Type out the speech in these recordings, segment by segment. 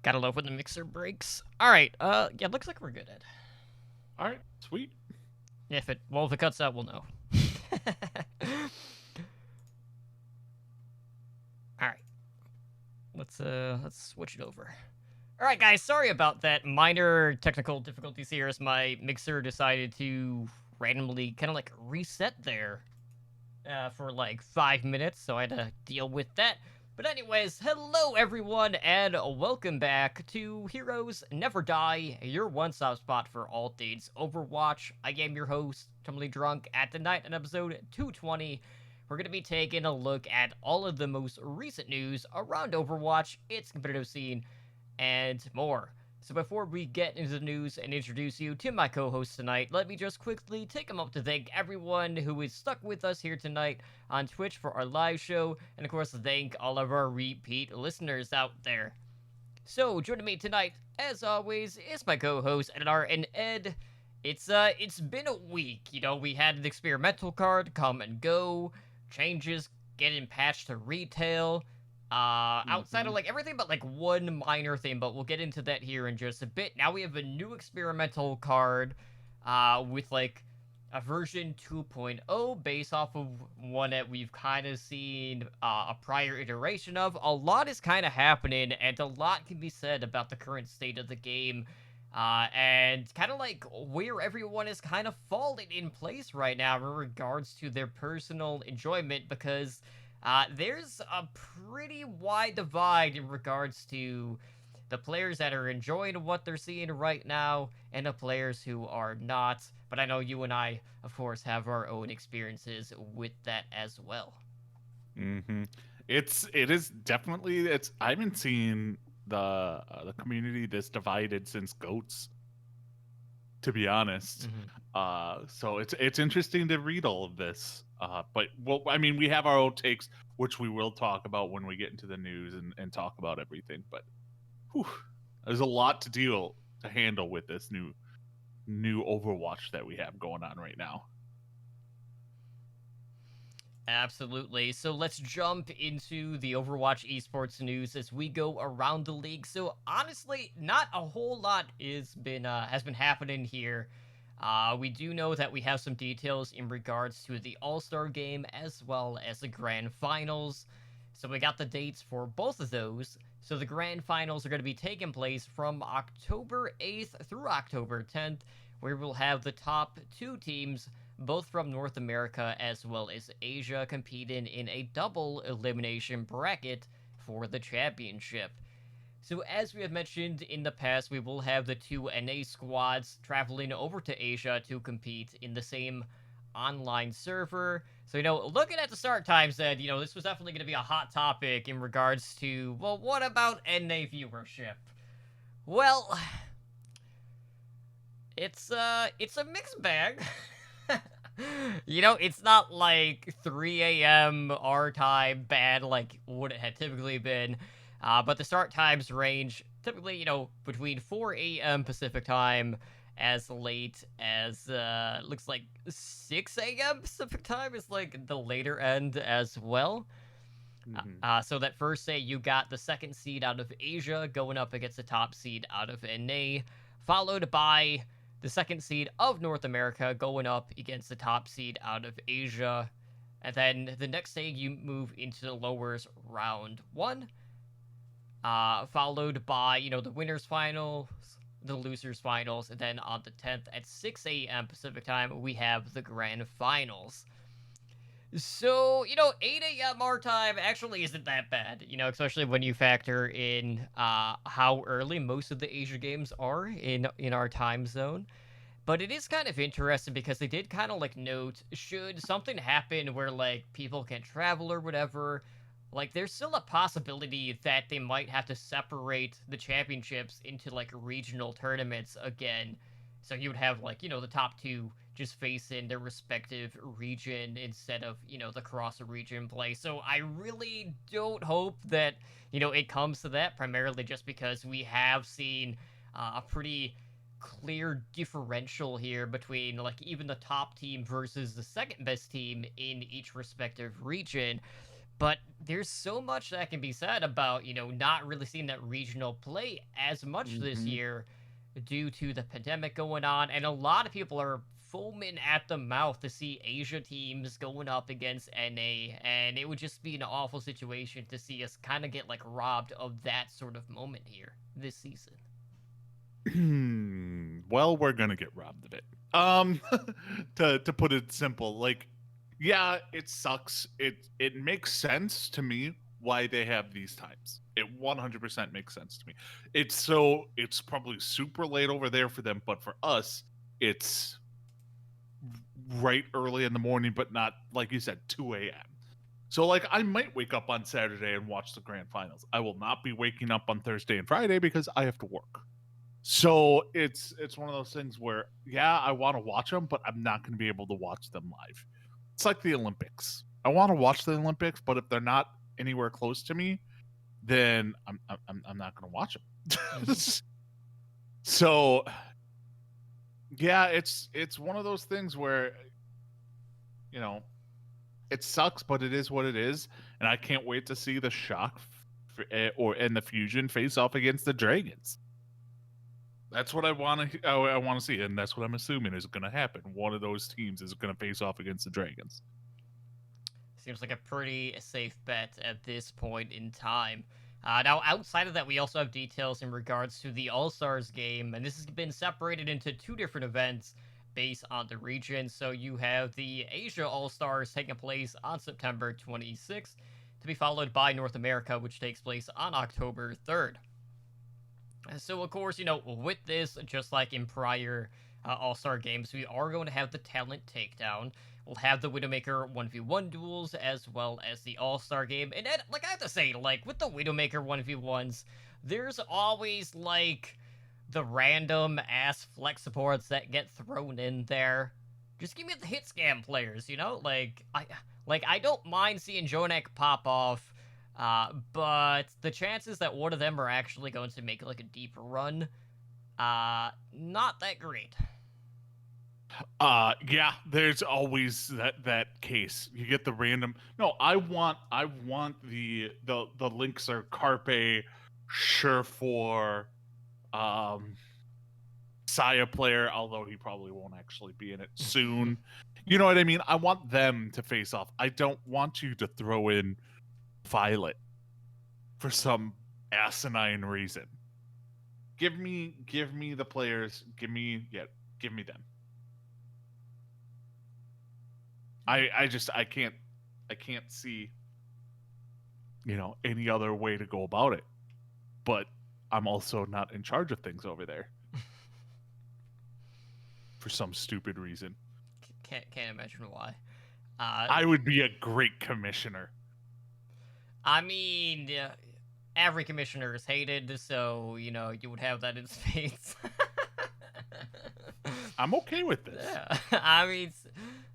Gotta love when the mixer breaks. All right. Yeah, looks like we're good, Ed. All right, sweet. If it cuts out, we'll know. All right. Let's switch it over. All right, guys. Sorry about that. Minor technical difficulties here as my mixer decided to randomly kind of like reset there for like 5 minutes, so I had to deal with that. But anyways, hello everyone, and welcome back to Heroes Never Die, your one-stop spot for all things Overwatch. I am your host, Totally Drunk, at tonight in episode 220. We're going to be taking a look at all of the most recent news around Overwatch, its competitive scene, and more. So before we get into the news and introduce you to my co-host tonight, let me just quickly take a moment to thank everyone who is stuck with us here tonight on Twitch for our live show, and of course thank all of our repeat listeners out there. So joining me tonight, as always, is my co-host Ednar and Ed. It's been a week. We had an experimental card come and go, changes getting patched to retail. Outside of like everything but like one minor thing, but we'll get into that here in just a bit. Now we have a new experimental card, with like a version 2.0 based off of one that we've kind of seen a prior iteration of. A lot is kind of happening, and a lot can be said about the current state of the game. And kind of like where everyone is kind of falling in place right now in regards to their personal enjoyment, because there's a pretty wide divide in regards to the players that are enjoying what they're seeing right now and the players who are not. But I know you and I, of course, have our own experiences with that as well. Mm-hmm. It is definitely it's. I haven't seen the community this divided since goats, to be honest. Mm-hmm. So it's interesting to read all of this. But well, I mean, we have our own takes, which we will talk about when we get into the news and talk about everything. But whew, there's a lot to handle with this new Overwatch that we have going on right now. Absolutely. So let's jump into the Overwatch esports news as we go around the league. So honestly, not a whole lot has been happening here. We do know that we have some details in regards to the All Star game as well as the Grand Finals. So we got the dates for both of those. So the Grand Finals are going to be taking place from October 8th through October 10th, where we'll have the top two teams both from North America as well as Asia, competing in a double elimination bracket for the championship. So, as we have mentioned in the past, we will have the two NA squads traveling over to Asia to compete in the same online server. So, looking at the start times, then, this was definitely going to be a hot topic in regards to, well, what about NA viewership? Well, it's a mixed bag. It's not like 3 a.m. our time bad like what it had typically been. But the start times range typically, between 4 a.m. Pacific time as late as looks like 6 a.m. Pacific time is like the later end as well. Mm-hmm. So that first day you got the second seed out of Asia going up against the top seed out of NA, followed by the second seed of North America going up against the top seed out of Asia. And then the next day you move into the lowers round one, followed by, the winners finals, the losers finals, and then on the 10th at 6 a.m. Pacific time, we have the grand finals. So, 8 a.m. our time actually isn't that bad, especially when you factor in how early most of the Asia games are in our time zone. But it is kind of interesting because they did kind of like note, should something happen where like people can't travel or whatever, like there's still a possibility that they might have to separate the championships into like regional tournaments again. So you would have like, the top two just face in their respective region instead of, the cross region play. So I really don't hope that, it comes to that, primarily just because we have seen a pretty clear differential here between like even the top team versus the second best team in each respective region. But there's so much that can be said about, not really seeing that regional play as much this Hmm. year due to the pandemic going on. And a lot of people are foaming at the mouth to see Asia teams going up against NA. And it would just be an awful situation to see us kind of get like robbed of that sort of moment here this season. Well, we're gonna get robbed of it. To put it simple, like, yeah, it sucks. It makes sense to me why they have these times. It 100% makes sense to me. It's probably super late over there for them, but for us, it's right early in the morning, but not like you said, 2 a.m. So like I might wake up on Saturday and watch the grand finals. I will not be waking up on Thursday and Friday because I have to work. So it's one of those things where yeah, I want to watch them, but I'm not going to be able to watch them live. It's like the Olympics. I want to watch the Olympics, but if they're not anywhere close to me, then I'm not going to watch them. Hmm. So yeah, it's one of those things where you know it sucks, but it is what it is, and I can't wait to see the Shock or and the Fusion face off against the Dragons. That's what I want to. I want to see, and that's what I'm assuming is going to happen. One of those teams is going to face off against the Dragons. Seems like a pretty safe bet at this point in time. Now, outside of that, we also have details in regards to the All Stars game, and this has been separated into two different events based on the region. So you have the Asia All Stars taking place on September 26th, to be followed by North America, which takes place on October 3rd. So, of course, with this, just like in prior All Star games, we are going to have the talent takedown. We'll have the Widowmaker 1v1 duels as well as the All Star game. And then, like, I have to say, like, with the Widowmaker 1v1s, there's always, like, the random ass flex supports that get thrown in there. Just give me the hit scam players, Like, I don't mind seeing Jonak pop off, but the chances that one of them are actually going to make like a deep run, not that great. Yeah, there's always that case. You get the random. No, I want the links are Carpe, Surefour, um, Saya player, although he probably won't actually be in it soon. You know what I mean? I want them to face off. I don't want you to throw in Violet for some asinine reason. Give me the players. Give me them. I can't see any other way to go about it. But I'm also not in charge of things over there for some stupid reason. Can't imagine why. Uh, I would be a great commissioner. I mean, every commissioner is hated, so you would have that in spades. I'm okay with this. Yeah, I mean,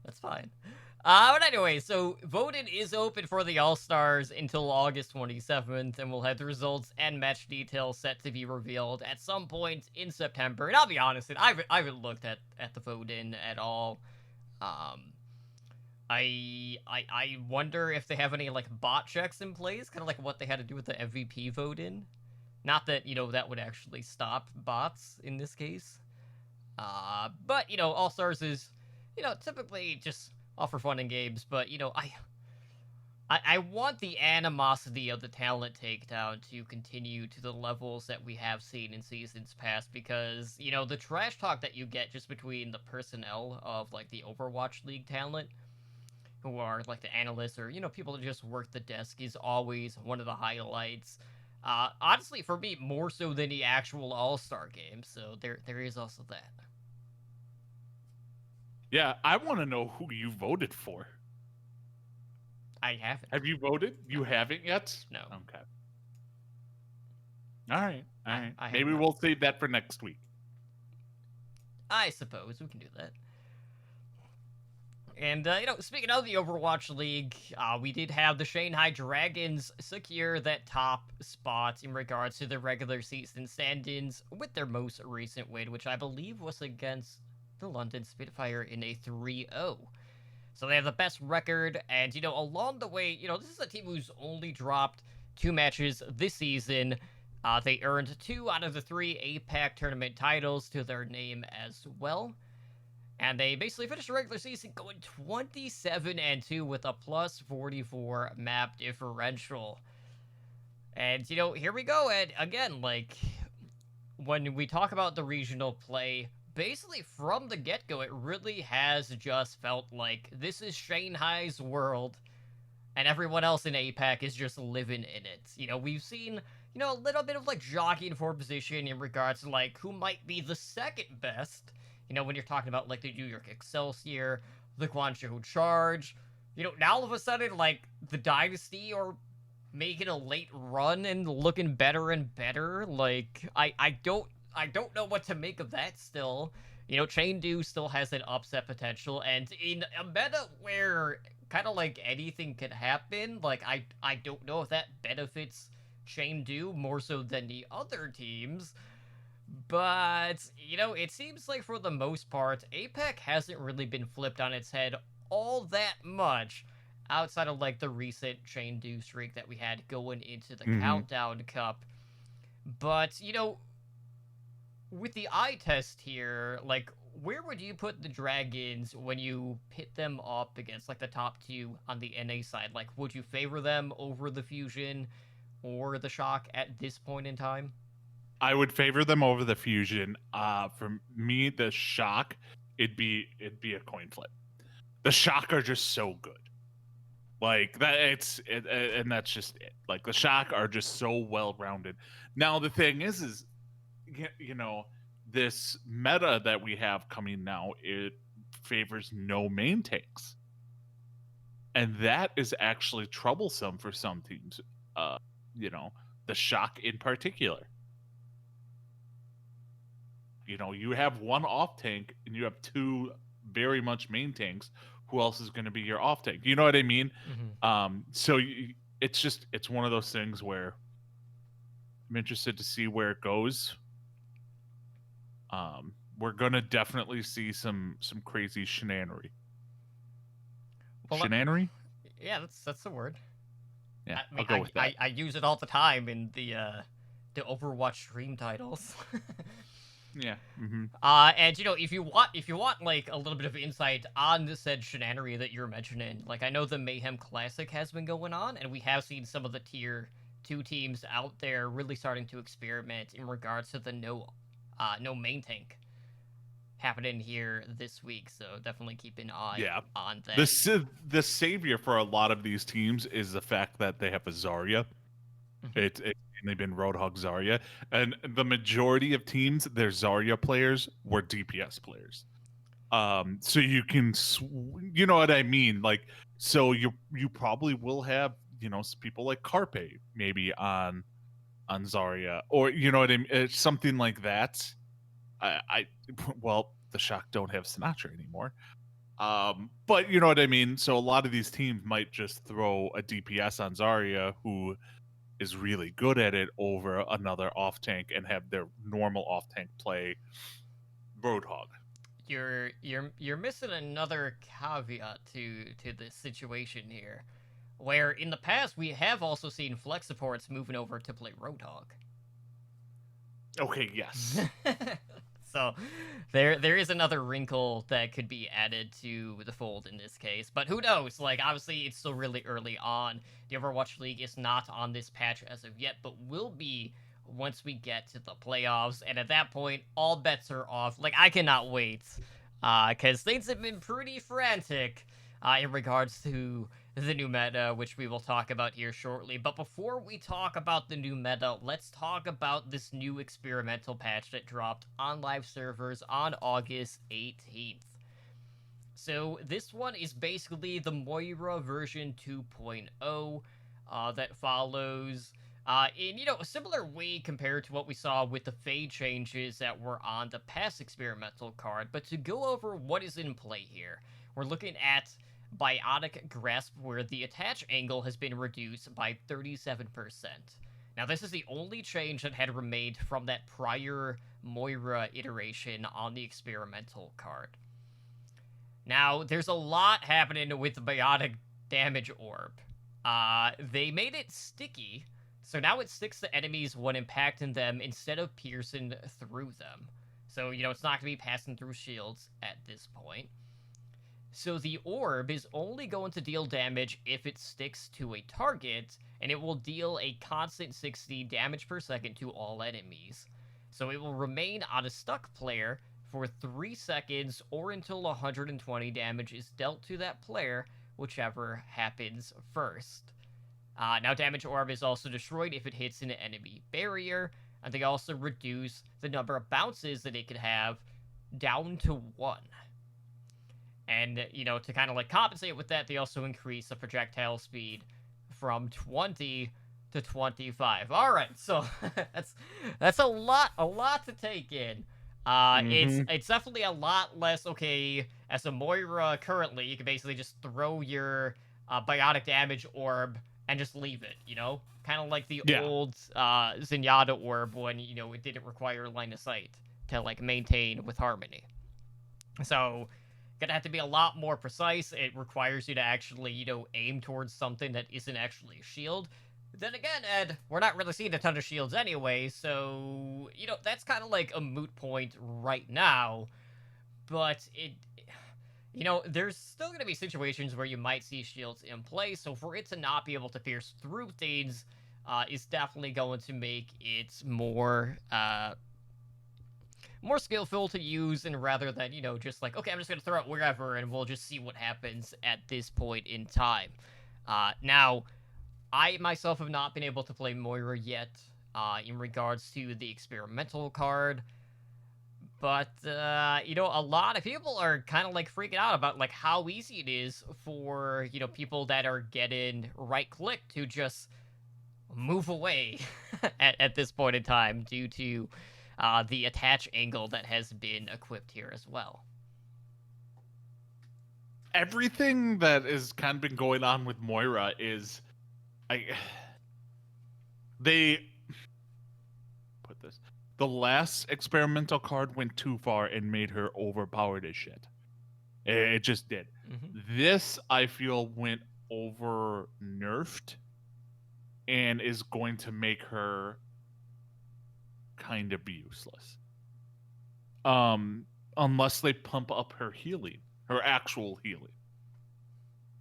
that's fine. But anyway, so voting is open for the All Stars until August 27th, and we'll have the results and match details set to be revealed at some point in September. And I'll be honest, I haven't looked at the vote-in at all. Um, I wonder if they have any like bot checks in place, kind of like what they had to do with the MVP vote-in. Not that that would actually stop bots in this case. But All Stars is typically just offer fun and games, but I want the animosity of the talent takedown to continue to the levels that we have seen in seasons past, because the trash talk that you get just between the personnel of like the Overwatch League talent, who are like the analysts or people that just work the desk, is always one of the highlights. Honestly, for me, more so than the actual All-Star game. So there is also that. Yeah, I want to know who you voted for. I haven't. Have you voted? You haven't yet? No. Okay. All right. All right. I have Maybe not. we'll save that for next week. I suppose we can do that. And, speaking of the Overwatch League, we did have the Shanghai Dragons secure that top spot in regards to the regular season stand-ins with their most recent win, which I believe was against the London Spitfire in a 3-0. So they have the best record, and, along the way, this is a team who's only dropped 2 matches this season. They earned 2 out of the 3 APAC tournament titles to their name as well. And they basically finished the regular season going 27-2 with a plus 44 map differential. And, here we go. And again, when we talk about the regional play, basically from the get-go, it really has just felt like this is Shanghai's world, and everyone else in APAC is just living in it. We've seen, a little bit of, jockeying for position in regards to, who might be the second best, when you're talking about, the New York Excelsior, the Guangzhou Charge. Now all of a sudden, the Dynasty are making a late run and looking better and better. I don't know what to make of that still. Chengdu still has an upset potential, and in a meta where kind of anything could happen, I don't know if that benefits Chengdu more so than the other teams. But, it seems like for the most part, APAC hasn't really been flipped on its head all that much outside of, the recent Chengdu streak that we had going into the Countdown Cup. But, with the eye test here, where would you put the Dragons when you pit them up against, the top 2 on the NA side? Would you favor them over the Fusion or the Shock at this point in time? I would favor them over the Fusion. For me, the Shock, it'd be a coin flip. The Shock are just so good. And that's just it. The Shock are just so well rounded. Now the thing is this meta that we have coming now, it favors no main tanks, and that is actually troublesome for some teams. The Shock in particular. You have one off tank and you have 2 very much main tanks. Who else is going to be your off tank? You know what I mean? So it's one of those things where I'm interested to see where it goes. We're going to definitely see some crazy shenanery. Shenanery? Yeah, that's the word. Yeah, I'll go with that. I use it all the time in the Overwatch stream titles. Yeah. And if you want a little bit of insight on the said shenanery that you're mentioning, I know the Mayhem Classic has been going on, and we have seen some of the tier 2 teams out there really starting to experiment in regards to the no main tank happening here this week. So definitely keep an eye on that. The savior for a lot of these teams is the fact that they have a Zarya. It's mainly been Roadhog Zarya, and the majority of teams, their Zarya players were DPS players. So you can, you know what I mean? So you probably will have, people like Carpe maybe on Zarya, or you know what I mean? It's something like that. Well, the Shock don't have Sinatra anymore. But you know what I mean? So a lot of these teams might just throw a DPS on Zarya who is really good at it over another off tank and have their normal off tank play Roadhog. You're missing another caveat to this situation here, where in the past we have also seen flex supports moving over to play Roadhog. Okay, yes. So there is another wrinkle that could be added to the fold in this case. But who knows? Obviously, it's still really early on. The Overwatch League is not on this patch as of yet, but will be once we get to the playoffs. And at that point, all bets are off. I cannot wait. Because things have been pretty frantic in regards to the new meta, which we will talk about here shortly. But before we talk about the new meta, let's talk about this new experimental patch that dropped on live servers on August 18th. So this one is basically the Moira version 2.0 that follows in, a similar way compared to what we saw with the Fade changes that were on the past experimental card. But to go over what is in play here, we're looking at Biotic Grasp, where the attach angle has been reduced by 37%. Now, this is the only change that had remained from that prior Moira iteration on the experimental card. Now, there's a lot happening with the Biotic Damage Orb. They made it sticky, so now it sticks to enemies when impacting them instead of piercing through them. So, it's not going to be passing through shields at this point. So the orb is only going to deal damage if it sticks to a target, and it will deal a constant 60 damage per second to all enemies. So it will remain on a stuck player for 3 seconds or until 120 damage is dealt to that player, whichever happens first. Now, Damage Orb is also destroyed if it hits an enemy barrier, and they also reduce the number of bounces that it could have down to 1. And, to kind of like compensate with that, they also increase the projectile speed from 20 to 25. All right, so that's a lot to take in. It's definitely a lot less okay. As a Moira currently, you can basically just throw your biotic damage orb and just leave it, kind of like the old Zenyatta orb when it didn't require line of sight to like maintain with Harmony. So gonna have to be a lot more precise. It requires you to actually, aim towards something that isn't actually a shield. Then again, Ed, we're not really seeing a ton of shields anyway, so, that's kind of like a moot point right now. But there's still gonna be situations where you might see shields in play, so for it to not be able to pierce through things is definitely going to make it more skillful to use, and rather than, just like, okay, I'm just going to throw it wherever, and we'll just see what happens at this point in time. Now, I myself have not been able to play Moira yet, in regards to the experimental card, but, a lot of people are kind of, like, freaking out about, like, how easy it is for, people that are getting right-click to just move away at this point in time due to the attach angle that has been equipped here as well. Everything that has kind of been going on with Moira is, they put this. The last experimental card went too far and made her overpowered as shit. It just did. Mm-hmm. This, I feel, went over nerfed and is going to make her kind of be useless. Unless they pump up her healing, her actual healing.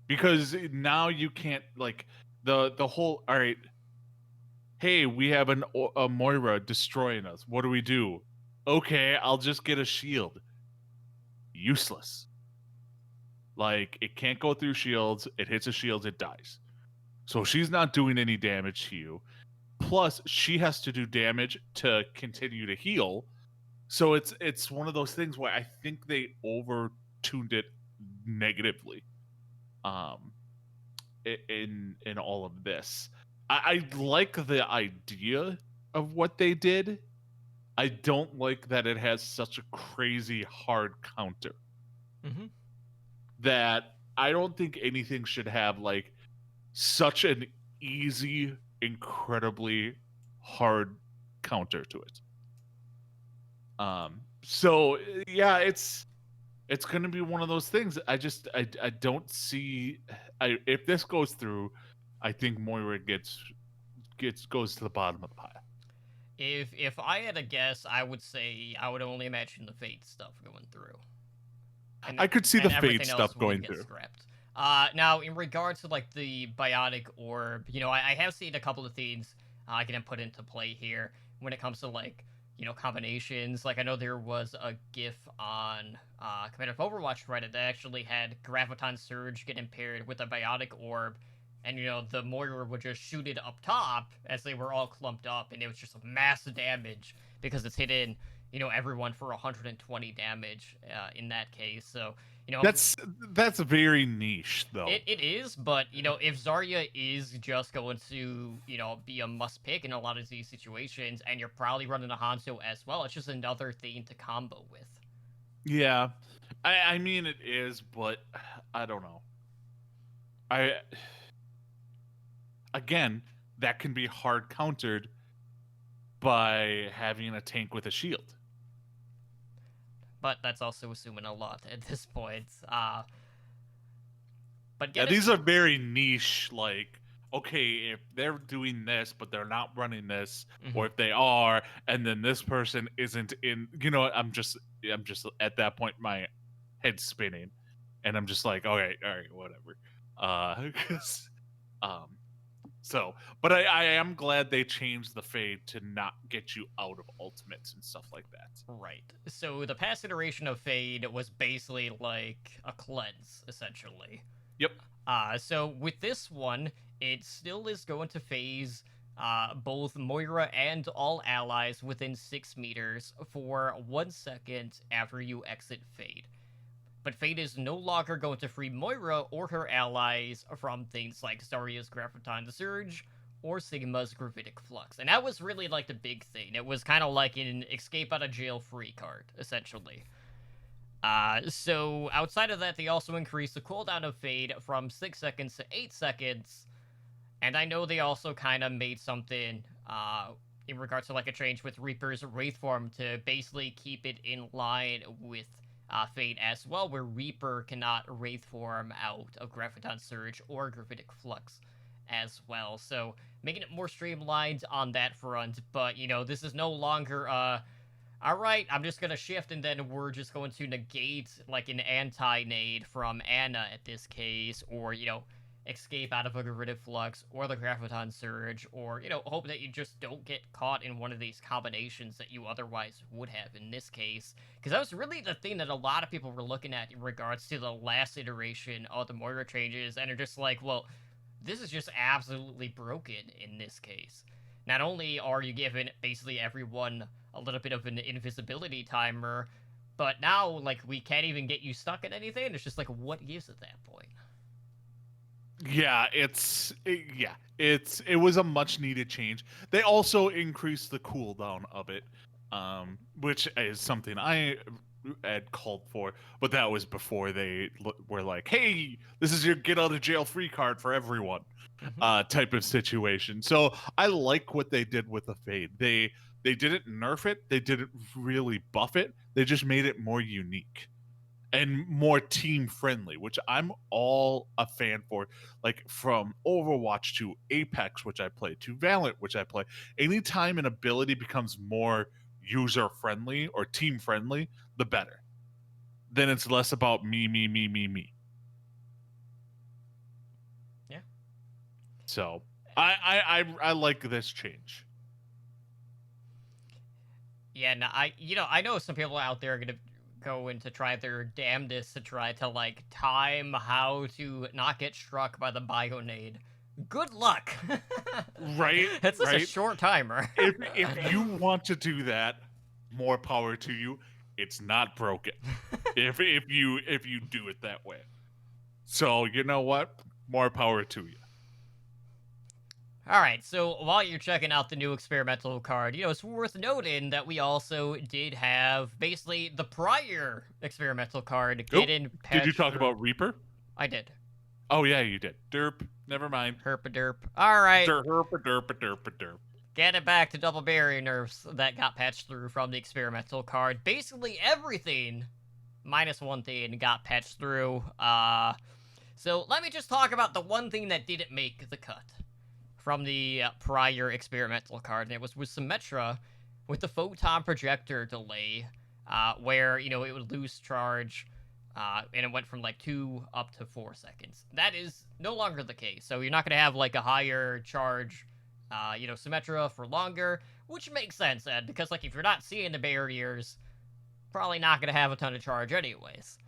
Because now you can't, like, the whole, all right, hey, we have a Moira destroying us. What do we do? Okay, I'll just get a shield. Useless. Like, it can't go through shields. It hits a shield, it dies. So she's not doing any damage to you. Plus, she has to do damage to continue to heal. So it's one of those things where I think they over-tuned it negatively. In all of this. I like the idea of what they did. I don't like that it has such a crazy hard counter. Mm-hmm. That I don't think anything should have like such an easy, incredibly hard counter to it. So yeah, it's gonna be one of those things. I don't see. If this goes through, I think Moira goes to the bottom of the pile. If I had a guess, I would say I would only imagine the Fate stuff going through. I could see the Fate stuff going through. Scrapped. Now, in regards to like the Biotic Orb, I have seen a couple of things getting put into play here when it comes to like combinations. Like I know there was a GIF on Commander of Overwatch Reddit that actually had Graviton Surge get impaired with a Biotic Orb, and the Moira would just shoot it up top as they were all clumped up, and it was just a massive damage because it's hitting everyone for 120 damage in that case. So that's very niche though. It is, but if Zarya is just going to be a must pick in a lot of these situations, and you're probably running a Hanzo as well, it's just another thing to combo with. Yeah, I mean it is, but I don't know. Again, that can be hard countered by having a tank with a shield. but that's also assuming a lot at this point. But Yeah, get it. these are very niche. Like, okay, if they're doing this, but they're not running this, or if they are, and then this person isn't in, I'm just at that point, my head's spinning, and I'm just like, okay, all right, whatever. 'Cause, um, so, but I am glad they changed the fade to not get you out of ultimates and stuff like that. Right. So the past iteration of Fade was basically like a cleanse, essentially. Yep. So with this one, it still is going to phase both Moira and all allies within 6 meters for 1 second after you exit Fade. But Fade is no longer going to free Moira or her allies from things like Zarya's Graviton Surge or Sigma's Gravitic Flux. And that was really like the big thing. It was kind of like an escape out of jail free card, essentially. So outside of that, they also increased the cooldown of Fade from 6 seconds to 8 seconds. And I know they also kind of made something in regards to like a change with Reaper's Wraith form to basically keep it in line with Fade as well, where Reaper cannot Wraith form out of Graviton Surge or Gravitic Flux as well. So making it more streamlined on that front. But, this is no longer alright, I'm just gonna shift and then we're just going to negate like an anti-nade from Ana at this case, or, escape out of a Gravitic Flux or the Graviton Surge, or, hope that you just don't get caught in one of these combinations that you otherwise would have in this case. Because that was really the thing that a lot of people were looking at in regards to the last iteration of the Moira changes, and are just like, well, this is just absolutely broken in this case. Not only are you giving basically everyone a little bit of an invisibility timer, but now, like, we can't even get you stuck in anything. It's just like, what gives at that point? Yeah, it was a much needed change. They also increased the cooldown of it, which is something I had called for, but that was before they were like, "Hey, this is your get out of jail free card for everyone," type of situation. So I like what they did with the Fade. They didn't nerf it. They didn't really buff it. They just made it more unique and more team friendly, which I'm all a fan for. Like from Overwatch to Apex, which I play, to Valorant, which I play. Anytime an ability becomes more user friendly or team friendly, the better. Then it's less about me, me, me, me, me. Yeah. So I like this change. Yeah, no, I know some people out there are gonna go in to try their damnedest to try to like time how to not get struck by the Bionade. Good luck. Right? It's just a right? short timer. If you want to do that, more power to you. It's not broken. if you do it that way. So you know what? More power to you. All right, so while you're checking out the new experimental card, it's worth noting that we also did have basically the prior experimental card getting patched. Did you talk about Reaper? I did. Oh yeah, you did. Derp. Never mind. Herpa-derp. All right. Derp. Get it back to double barrier nerfs that got patched through from the experimental card. Basically everything, minus one thing, got patched through. So let me just talk about the one thing that didn't make the cut from the prior experimental card, and it was with Symmetra with the photon projector delay, where, it would lose charge, and it went from like 2 up to 4 seconds. That is no longer the case, so you're not going to have like a higher charge, Symmetra for longer, which makes sense, Ed, because like if you're not seeing the barriers, probably not going to have a ton of charge anyways.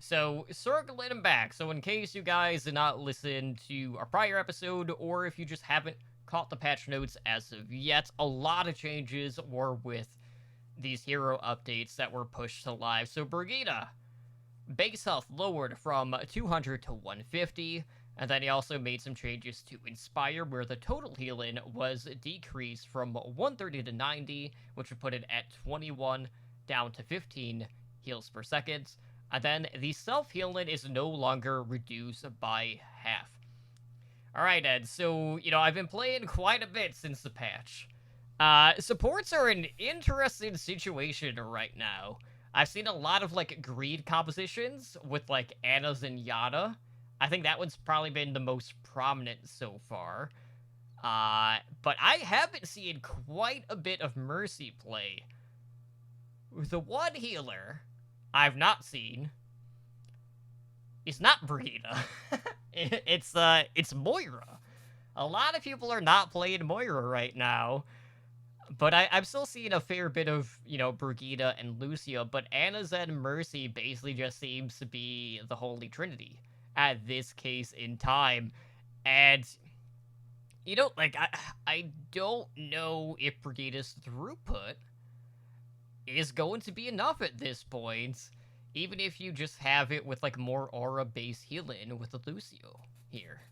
So, circling them back. So, in case you guys did not listen to our prior episode, or if you just haven't caught the patch notes as of yet, a lot of changes were with these hero updates that were pushed to live. So, Brigitte, base health lowered from 200 to 150, and then he also made some changes to Inspire, where the total healing was decreased from 130 to 90, which would put it at 21 down to 15 heals per second. And then the self-healing is no longer reduced by half. Alright, Ed, so, I've been playing quite a bit since the patch. Supports are an interesting situation right now. I've seen a lot of like greed compositions with like Anna Zenyatta. I think that one's probably been the most prominent so far. But I have been seeing quite a bit of Mercy play. The one healer I've not seen is not Brigitte. It's Moira. A lot of people are not playing Moira right now. But I'm still seeing a fair bit of, Brigitte and Lucio, but Anna Zen Mercy basically just seems to be the Holy Trinity at this case in time. And, like, I don't know if Brigitte's throughput is going to be enough at this point, even if you just have it with, like, more aura-based healing with the Lucio here.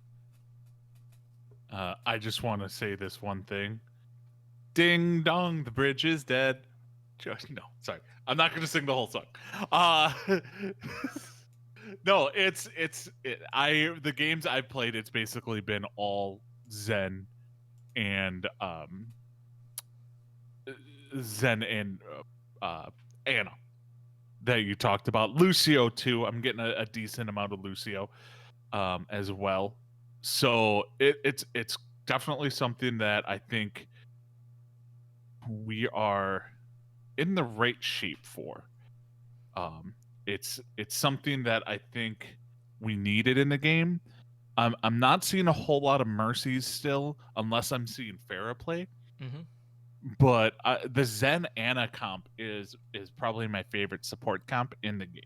I just want to say this one thing. Ding dong, the bridge is dead. No, sorry. I'm not going to sing the whole song. No, the games I've played, it's basically been all Zen and Anna that you talked about. Lucio too. I'm getting a decent amount of Lucio as well. So it's definitely something that I think we are in the right shape for. It's something that I think we needed in the game. I'm not seeing a whole lot of Mercies still, unless I'm seeing Pharah play. Mm-hmm. But the Zen Anna comp is probably my favorite support comp in the game.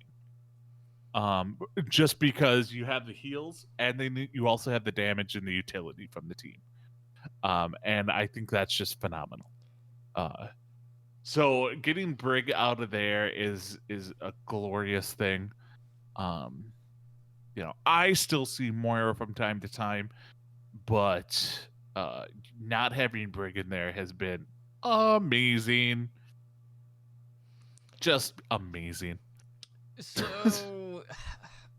Just because you have the heals and then you also have the damage and the utility from the team. And I think that's just phenomenal. So getting Brig out of there is a glorious thing. I still see Moira from time to time, but not having Brig in there has been amazing. Just amazing. So,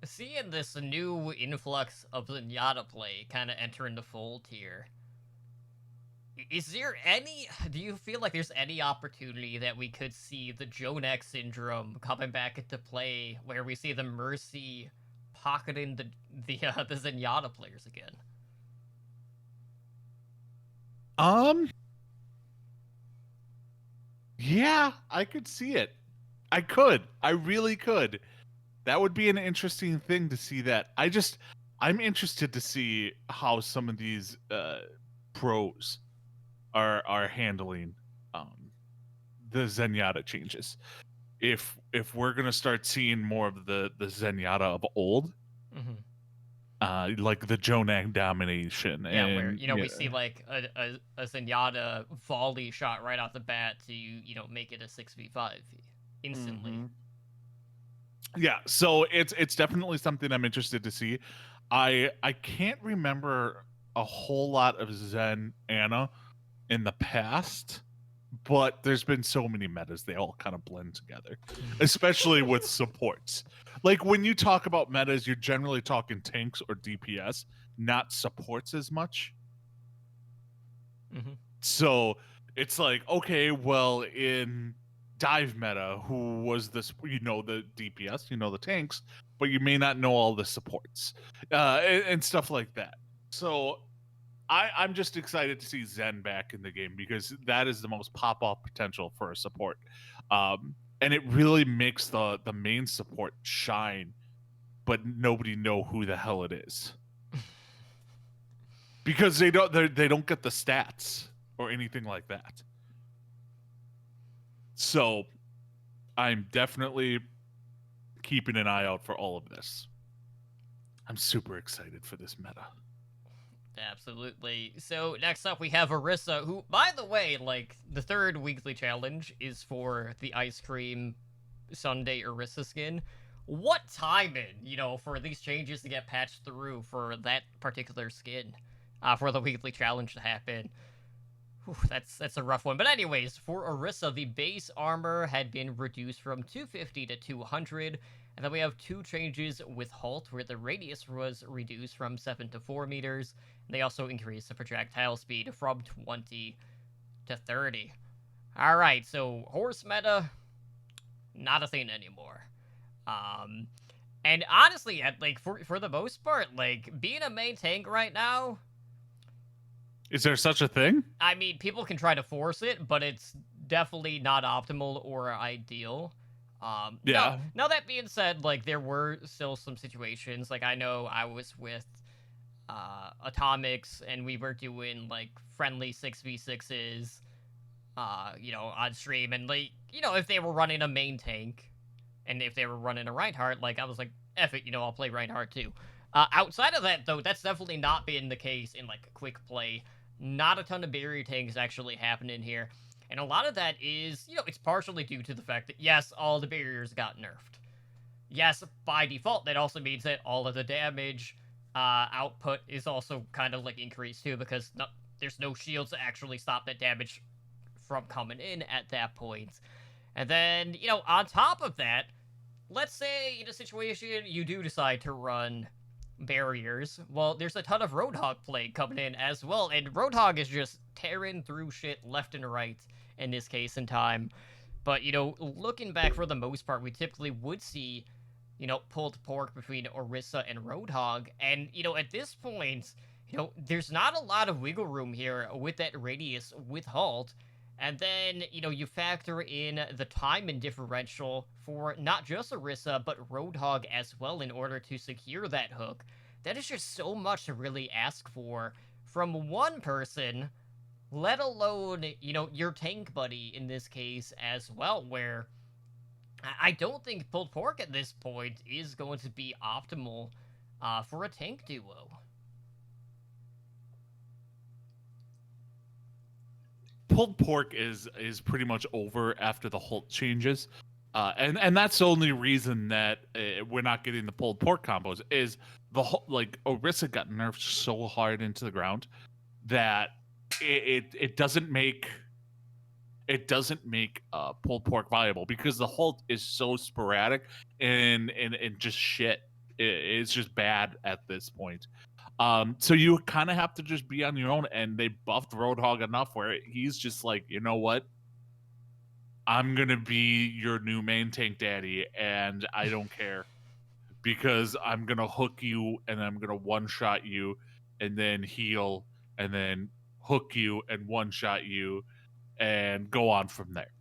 seeing this new influx of Zenyatta play kind of entering the fold here, do you feel like there's any opportunity that we could see the Jonak syndrome coming back into play, where we see the Mercy pocketing the Zenyatta players again? Yeah, I could see it. I could. I really could. That would be an interesting thing to see that. I'm interested to see how some of these pros are handling the Zenyatta changes. If we're gonna start seeing more of the Zenyatta of old, like the Jonak domination, Yeah, and where we see like a Zenyatta volley shot right off the bat to make it a 6v5 instantly. Mm-hmm. Yeah, so it's definitely something I'm interested to see. I can't remember a whole lot of Zen Anna in the past, but there's been so many metas, they all kind of blend together, especially with supports. Like when you talk about metas, you're generally talking tanks or DPS, not supports as much. Mm-hmm. So it's like, okay, well, in dive meta, who was this, the DPS, the tanks, but you may not know all the supports and stuff like that. So I'm just excited to see Zen back in the game, because that is the most pop-off potential for a support. And it really makes the main support shine, but nobody know who the hell it is. Because they don't get the stats or anything like that. So I'm definitely keeping an eye out for all of this. I'm super excited for this meta. Absolutely. So next up we have Orisa, who, by the way, like, the third weekly challenge is for the Ice Cream Sunday Orisa skin. What timing, for these changes to get patched through for that particular skin, for the weekly challenge to happen. Whew, that's a rough one. But anyways, for Orisa, the base armor had been reduced from 250 to 200, and then we have two changes with Halt, where the radius was reduced from 7 to 4 meters. And they also increased the projectile speed from 20 to 30. Alright, so horse meta, not a thing anymore. Um, and honestly, like for the most part, like being a main tank right now, Is there such a thing? I mean, people can try to force it, but it's definitely not optimal or ideal. Now, Yeah. now that being said, like there were still some situations. Like I know I was with Atomics, and we were doing like friendly 6v6s, on stream, and like if they were running a main tank, and if they were running a Reinhardt, like I was like, F it, I'll play Reinhardt too. Outside of that, though, that's definitely not been the case in like quick play. Not a ton of barrier tanks actually happening here. And a lot of that is, it's partially due to the fact that, yes, all the barriers got nerfed. Yes, by default, that also means that all of the damage output is also kind of like increased too, because there's no shields to actually stop that damage from coming in at that point. And then, on top of that, let's say in a situation you do decide to run barriers. Well, there's a ton of Roadhog play coming in as well, and Roadhog is just tearing through shit left and right in this case in time. But, looking back for the most part, we typically would see, pulled pork between Orisa and Roadhog. And, at this point, there's not a lot of wiggle room here with that radius with Halt. And then, you factor in the time and differential for not just Orisa, but Roadhog as well in order to secure that hook. That is just so much to really ask for from one person, let alone, your tank buddy in this case as well, where I don't think pulled pork at this point is going to be optimal for a tank duo. Pulled pork is pretty much over after the Halt changes, and that's the only reason that we're not getting the pulled pork combos is like Orisa got nerfed so hard into the ground that it doesn't make pulled pork viable because the Halt is so sporadic and just shit. It's just bad at this point. So you kind of have to just be on your own, and they buffed Roadhog enough where he's just like, you know what? I'm gonna be your new main tank daddy, and I don't care because I'm gonna hook you and I'm gonna one shot you, and then heal, and then hook you and one shot you, and go on from there.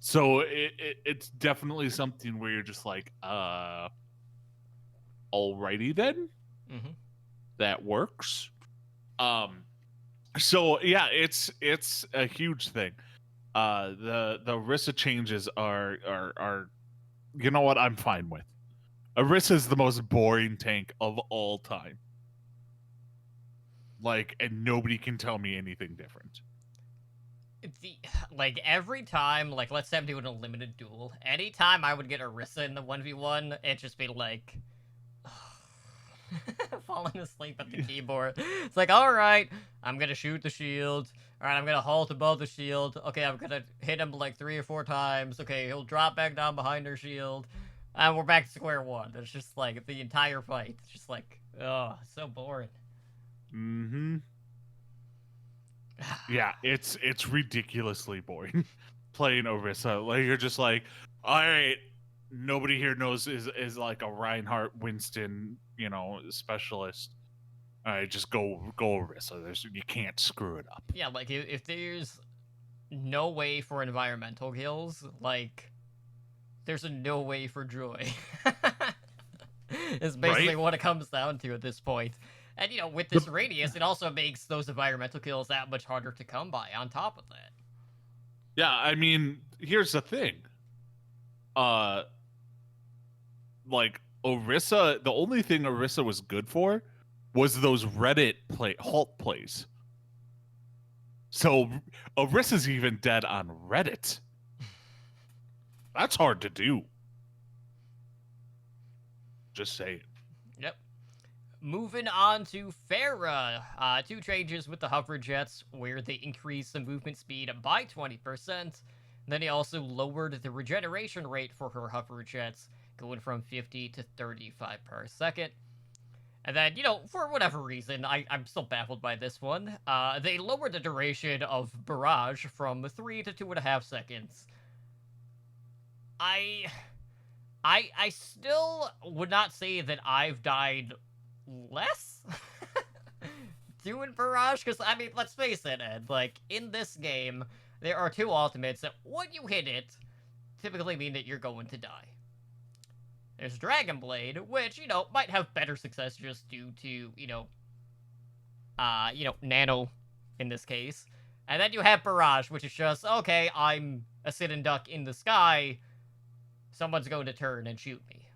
So it's definitely something where you're just like, alrighty then. Mm-hmm. That works. So yeah, it's a huge thing. The Orisa changes are you know what, I'm fine with. Orisa is the most boring tank of all time. Like, and nobody can tell me anything different. Like every time, like let's say I'm doing a limited duel, anytime I would get Orisa in the 1v1, it'd just be like falling asleep at the keyboard. It's like, alright, I'm gonna shoot the shield. Alright, I'm gonna halt above the shield. Okay, I'm gonna hit him like 3 or 4 times. Okay, he'll drop back down behind her shield. And we're back to square one. It's just like the entire fight. It's just like, oh, so boring. Mm-hmm. Yeah, it's ridiculously boring playing Orisa. Like you're just like, all right, nobody here knows is like a Reinhardt Winston, specialist. All right, just go Orisa. You can't screw it up. Yeah, like if there's no way for environmental kills, like there's no way for joy. It's basically Right? what it comes down to at this point. And with this radius, it also makes those environmental kills that much harder to come by on top of that. Yeah, I mean, here's the thing. Like Orisa, the only thing Orisa was good for was those Reddit Halt plays. So Orisa's even dead on Reddit. That's hard to do. Just saying. Yep. Moving on to Pharah. 2 changes with the hover jets where they increased the movement speed by 20%. Then they also lowered the regeneration rate for her hover jets, going from 50 to 35 per second. And then, for whatever reason, I'm still baffled by this one. They lowered the duration of Barrage from 3 to 2.5 seconds. I I still would not say that I've died less doing Barrage, because, I mean, let's face it, Ed, like, in this game, there are two ultimates that, when you hit it, typically mean that you're going to die. There's Dragon Blade, which, might have better success just due to, Nano, in this case. And then you have Barrage, which is just, okay, I'm a sitting duck in the sky, someone's going to turn and shoot me.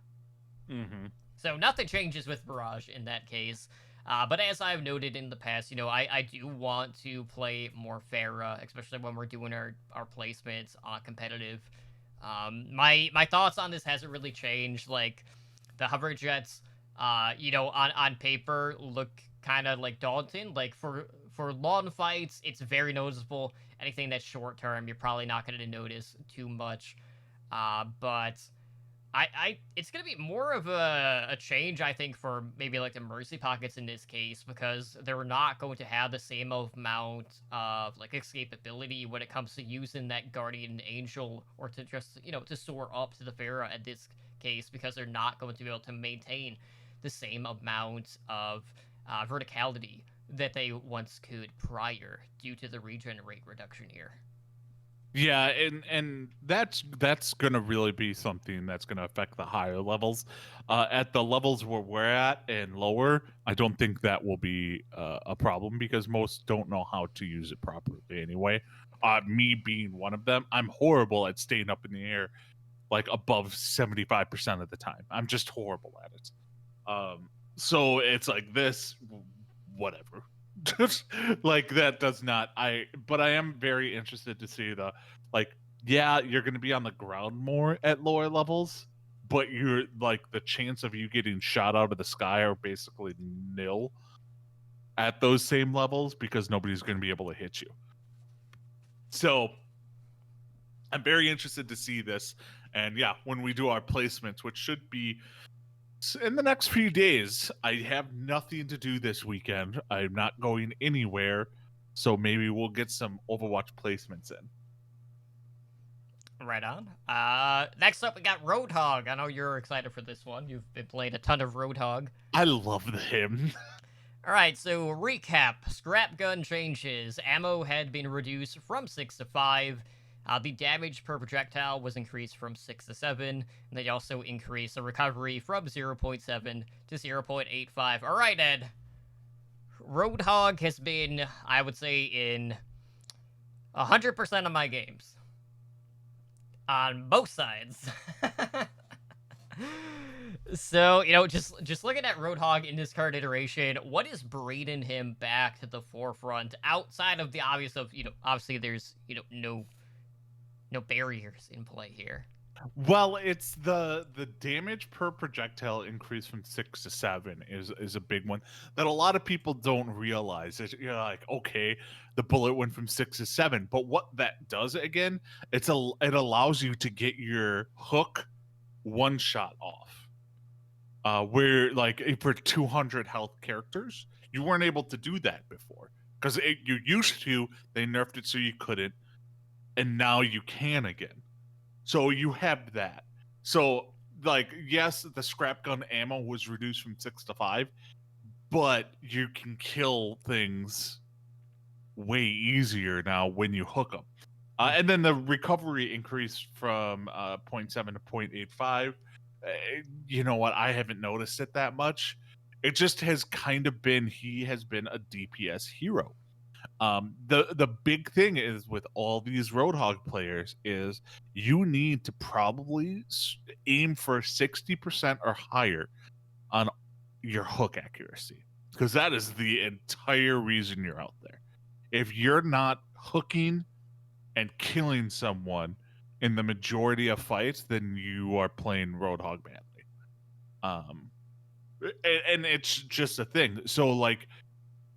Mm-hmm. So nothing changes with Barrage in that case. But as I've noted in the past, I do want to play more Pharah, especially when we're doing our placements on competitive. My thoughts on this hasn't really changed. Like, the hover jets, on paper look kind of like daunting. Like, for long fights, it's very noticeable. Anything that's short term, you're probably not going to notice too much. But it's gonna be more of a change, I think, for maybe like the Mercy Pockets in this case, because they're not going to have the same amount of like escapability when it comes to using that Guardian Angel, or to just to soar up to the Pharah in this case, because they're not going to be able to maintain the same amount of verticality that they once could prior, due to the regen rate reduction here. Yeah, and that's gonna really be something that's gonna affect the higher levels. At the levels where we're at and lower, I don't think that will be a problem, because most don't know how to use it properly anyway. Me being one of them, I'm horrible at staying up in the air like above 75% of the time. I'm just horrible at it. So it's like this, whatever. Like, that does not, but I am very interested to see the, like, yeah, you're going to be on the ground more at lower levels, but you're like, the chance of you getting shot out of the sky are basically nil at those same levels, because nobody's going to be able to hit you. So I'm very interested to see this. And yeah, when we do our placements, which should be in the next few days, I have nothing to do this weekend. I'm not going anywhere, so maybe we'll get some Overwatch placements in. Right on. Next up, we got Roadhog. I know you're excited for this one. You've been playing a ton of Roadhog. I love him. All right, so recap. Scrap gun changes. Ammo had been reduced from 6 to 5. The damage per projectile was increased from 6 to 7. And they also increased the recovery from 0.7 to 0.85. All right, Ed. Roadhog has been, I would say, in 100% of my games. On both sides. So, just looking at Roadhog in this current iteration, what is bringing him back to the forefront outside of the obvious of, obviously there's, no barriers in play here. Well, it's the damage per projectile increase from 6 to 7 is a big one that a lot of people don't realize. You're like, okay, the bullet went from 6 to 7, but what that does again, it allows you to get your hook one shot off. Where, like, for 200 health characters, you weren't able to do that before, because you used to. They nerfed it so you couldn't, and now you can again. So you have that. So, like, yes, the scrap gun ammo was reduced from 6 to 5, but you can kill things way easier now when you hook them. And then the recovery increased from 0.7 to 0.85. You know what? I haven't noticed it that much. It just has kind of been, he has been a DPS hero. The big thing is with all these Roadhog players is you need to probably aim for 60% or higher on your hook accuracy, because that is the entire reason you're out there. If you're not hooking and killing someone in the majority of fights, then you are playing Roadhog badly. And it's just a thing. So, like,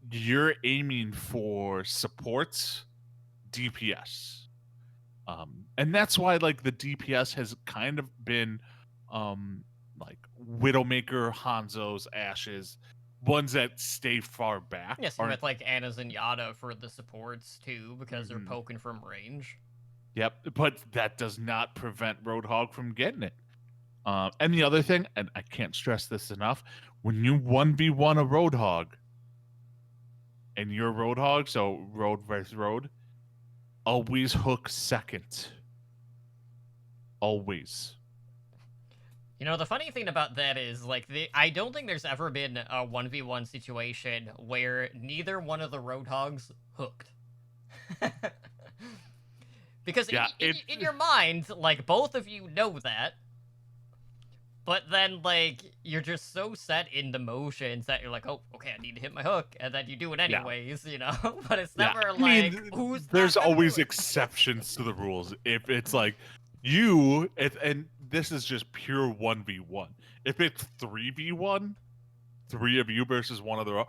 you're aiming for supports, DPS. And that's why, like, the DPS has kind of been like Widowmaker, Hanzo's, Ashes, ones that stay far back. Yes, with like Ana Zenyatta for the supports too, because they're poking from range. Yep, but that does not prevent Roadhog from getting it. And the other thing, and I can't stress this enough, when you 1v1 a Roadhog, and you're Roadhog, so road versus road, always hook second. Always. You know, the funny thing about that is, like, I don't think there's ever been a 1v1 situation where neither one of the Roadhogs hooked. Because Yeah, in your mind, like, both of you know that, but then, like, you're just so set in the motions that you're like, oh, okay, I need to hit my hook, and then you do it anyways, you know? But it's yeah. never I like, mean, who's not there's gonna do always it? exceptions to the rules. If it's like and this is just pure 1v1. If it's 3v1, three of you versus one of the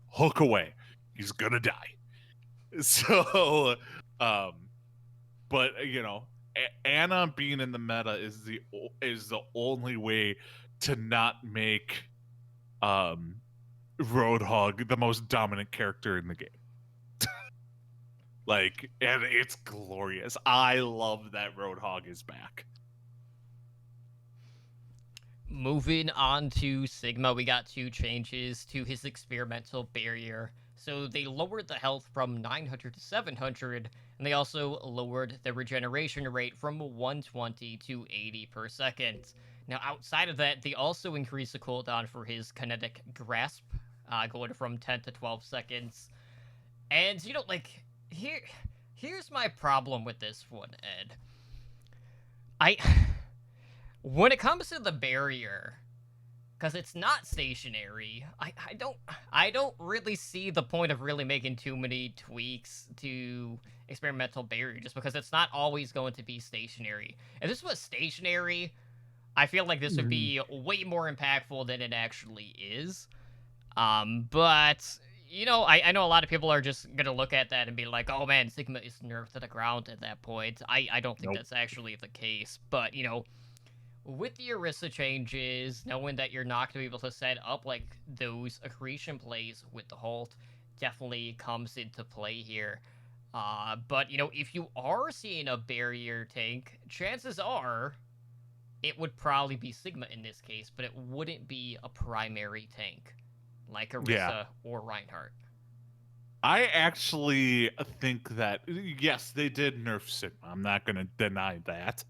hook away. He's gonna die. So, um, but Anna being in the meta is the only way to not make Roadhog the most dominant character in the game. Like, and it's glorious. I love that Roadhog is back. Moving on to Sigma, we got 2 changes to his experimental barrier. So they lowered the health from 900 to 700, and they also lowered the regeneration rate from 120 to 80 per second. Now, outside of that, they also increased the cooldown for his kinetic grasp, going from 10 to 12 seconds. And, you know, like, here's my problem with this one, Ed. When it comes to the barrier, because it's not stationary, I don't really see the point of really making too many tweaks to experimental barrier, just because it's not always going to be stationary. If this was stationary, I feel like this would be way more impactful than it actually is. But you know, I know a lot of people are just gonna look at that and be like, "Oh man, Sigma is nerfed to the ground at that point." I don't think Nope. that's actually the case. But you know, with the Orisa changes, knowing that you're not going to be able to set up like those accretion plays with the Halt definitely comes into play here. But you know, if you are seeing a barrier tank, chances are it would probably be Sigma in this case, but it wouldn't be a primary tank like Yeah. Orisa or Reinhardt. I actually think that yes, they did nerf Sigma. I'm not going to deny that.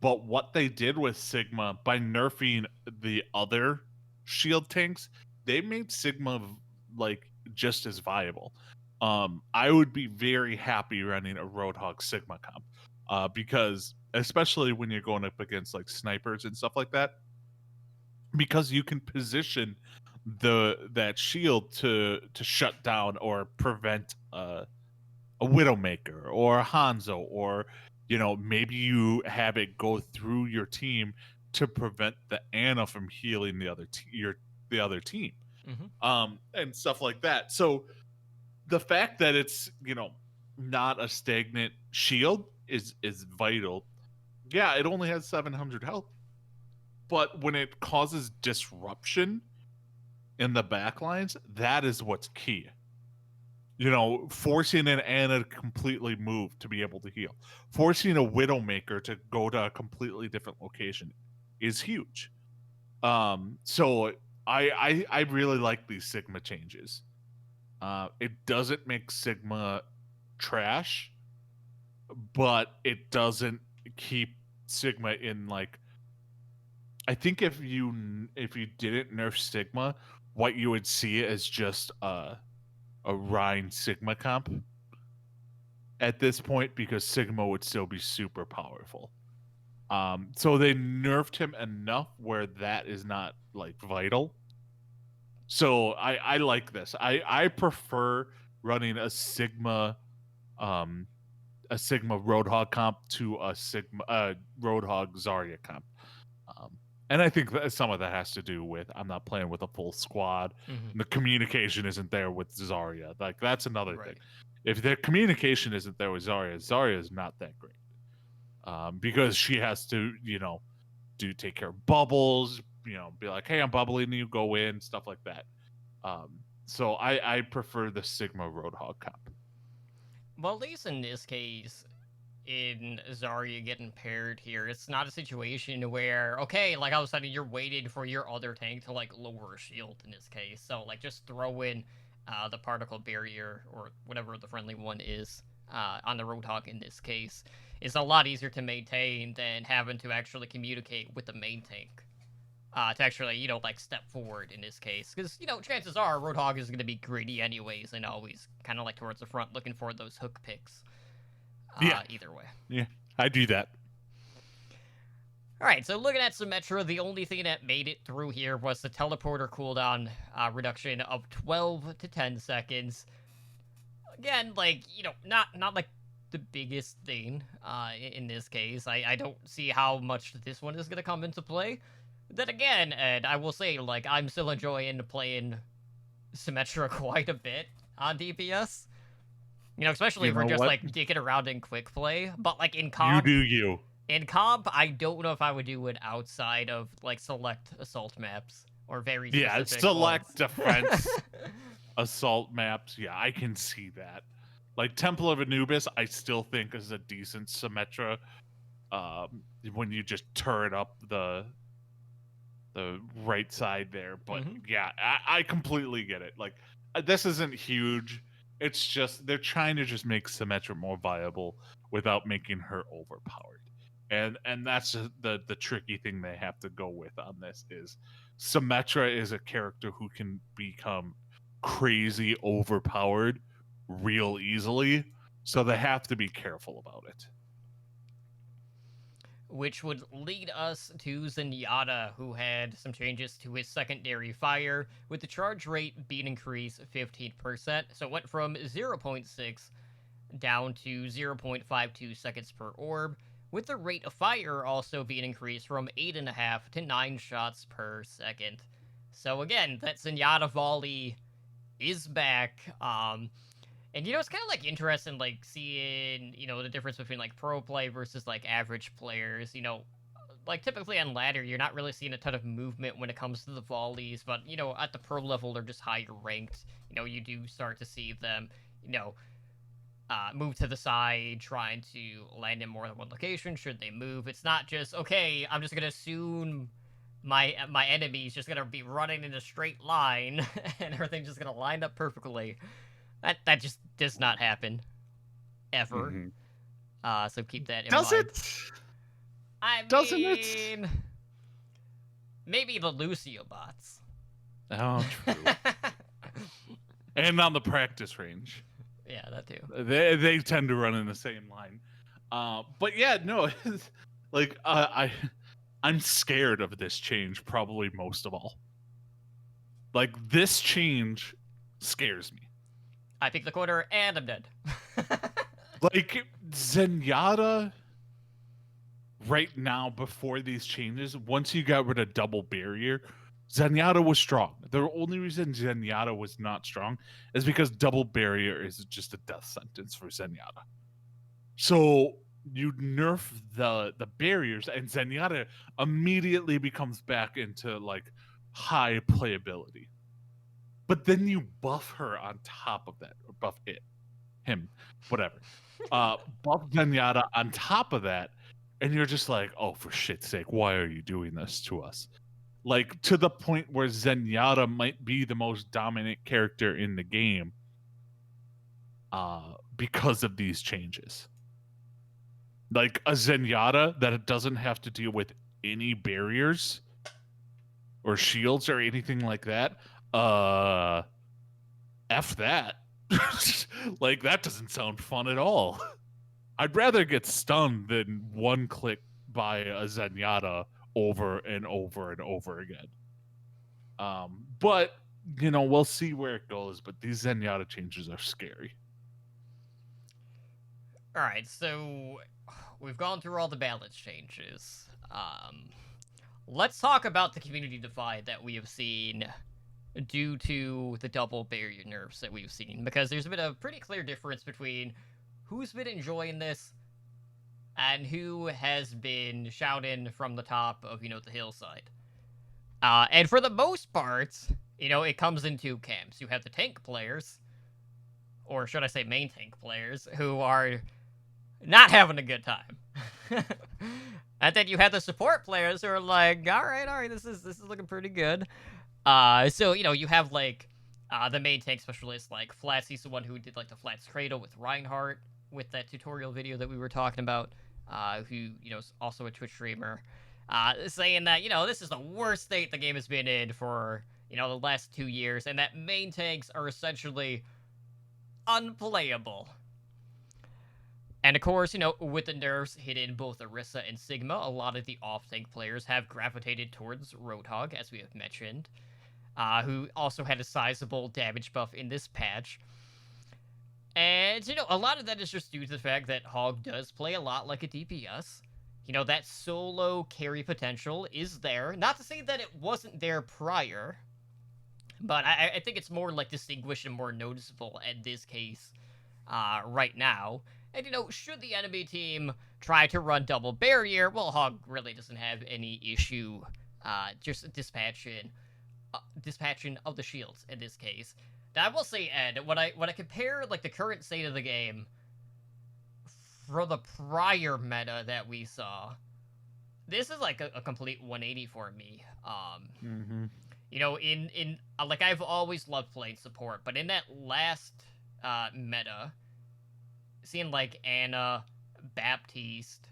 But what they did with Sigma by nerfing the other shield tanks, they made Sigma like just as viable. I would be very happy running a Roadhog Sigma comp, because especially when you're going up against like snipers and stuff like that, because you can position that shield to shut down or prevent a Widowmaker or a Hanzo, or maybe you have it go through your team to prevent the Anna from healing the other team, and stuff like that. So the fact that it's not a stagnant shield is vital. Yeah, it only has 700 health, but when it causes disruption in the backlines, that is what's key. Forcing an Anna to completely move to be able to heal, forcing a Widowmaker to go to a completely different location is huge. So I really like these Sigma changes. It doesn't make Sigma trash, but it doesn't keep Sigma in like. I think if you didn't nerf Sigma, what you would see is just a Rein Sigma comp at this point, because Sigma would still be super powerful. So they nerfed him enough where that is not like vital. So I like this. I prefer running a Sigma Roadhog comp to a Sigma Roadhog Zarya comp. And I think that some of that has to do with I'm not playing with a full squad. And the communication isn't there with Zarya. Like, that's another thing. If the communication isn't there with Zarya, Zarya is not that great. Because she has to, take care of bubbles, be like, hey, I'm bubbling you, go in, stuff like that. So I prefer the Sigma Roadhog comp. Well, at least in this case, in Zarya getting paired here. It's not a situation where, okay, like all of a sudden you're waiting for your other tank to like lower a shield in this case. So like just throw in the particle barrier or whatever the friendly one is on the Roadhog in this case. Is a lot easier to maintain than having to actually communicate with the main tank. To actually, you know, like step forward in this case. Because, you know, chances are Roadhog is going to be greedy anyways and always kind of like towards the front looking for those hook picks. Yeah. Either way. Yeah, I do that. Alright, so looking at Symmetra, the only thing that made it through here was the teleporter cooldown reduction of 12 to 10 seconds. Again, like, you know, not like the biggest thing in this case. I don't see how much this one is going to come into play. Then again, and I will say, like, I'm still enjoying playing Symmetra quite a bit on DPS. You know, especially You if we're know just, what? like, dicking around in quick play. But, like, in You comp, do you. in comp, I don't know if I would do it outside of, like, select assault maps. Or very Yeah, specific select ones. defense assault maps. Yeah, I can see that. Like Temple of Anubis, I still think is a decent Symmetra. When you just turn up the right side there, but yeah, I completely get it. Like this isn't huge. It's just they're trying to just make Symmetra more viable without making her overpowered. And that's the tricky thing they have to go with on this is Symmetra is a character who can become crazy overpowered real easily, so they have to be careful about it. Which would lead us to Zenyatta, who had some changes to his secondary fire, with the charge rate being increased 15%. So it went from 0.6 down to 0.52 seconds per orb, with the rate of fire also being increased from 8.5 to 9 shots per second. So again, that Zenyatta volley is back. And, you know, it's kind of, like, interesting, like, seeing, you know, the difference between, like, pro play versus, like, average players. You know, like, typically on ladder, you're not really seeing a ton of movement when it comes to the volleys. But, you know, at the pro level, they're just higher ranked. You know, you do start to see them, you know, move to the side, trying to land in more than one location should they move. It's not just, okay, I'm just going to assume my enemy's just going to be running in a straight line and everything's just going to line up perfectly. That just does not happen. Ever. Mm-hmm. So keep that in Does mind. it? Doesn't it? Maybe the Lucio bots. Oh, true. And on the practice range. Yeah, that too. They tend to run in the same line. But yeah, no, like I'm scared of this change probably most of all. Like this change scares me. I pick the corner and I'm dead. Like Zenyatta right now before these changes, once you got rid of double barrier, Zenyatta was strong. The only reason Zenyatta was not strong is because double barrier is just a death sentence for Zenyatta. So you nerf the barriers and Zenyatta immediately becomes back into like high playability. But then you buff her on top of that, or buff him, whatever. Buff Zenyatta on top of that, and you're just like, oh, for shit's sake, why are you doing this to us? Like, to the point where Zenyatta might be the most dominant character in the game because of these changes. Like, a Zenyatta that doesn't have to deal with any barriers or shields or anything like that, F that. Like, that doesn't sound fun at all. I'd rather get stunned than one click by a Zenyatta over and over and over again. But, you know, we'll see where it goes, but these Zenyatta changes are scary. Alright, so we've gone through all the balance changes. Let's talk about the community divide that we have seen due to the double barrier nerfs that we've seen, because there's been a pretty clear difference between who's been enjoying this and who has been shouting from the top of, you know, the hillside. And for the most part, you know, it comes in two camps. You have the tank players, or should I say main tank players, who are not having a good time. And then you have the support players who are like, all right, this is looking pretty good. So you have like the main tank specialist like Flats. He's the one who did like the Flats Cradle with Reinhardt with that tutorial video that we were talking about. Who is also a Twitch streamer, saying that this is the worst state the game has been in for the last 2 years, and that main tanks are essentially unplayable. And of course, with the nerfs hitting both Orisa and Sigma, a lot of the off-tank players have gravitated towards Roadhog, as we have mentioned, who also had a sizable damage buff in this patch. And, a lot of that is just due to the fact that Hog does play a lot like a DPS. That solo carry potential is there. Not to say that it wasn't there prior, but I think it's more, like, distinguished and more noticeable in this case right now. And, should the enemy team try to run double barrier, well, Hog really doesn't have any issue just dispatching of the shields in this case. Now, I will say, Ed, when I compare, like, the current state of the game for the prior meta that we saw, this is, like, a complete 180 for me. Like, I've always loved playing support, but in that last meta, seeing like Ana, Baptiste,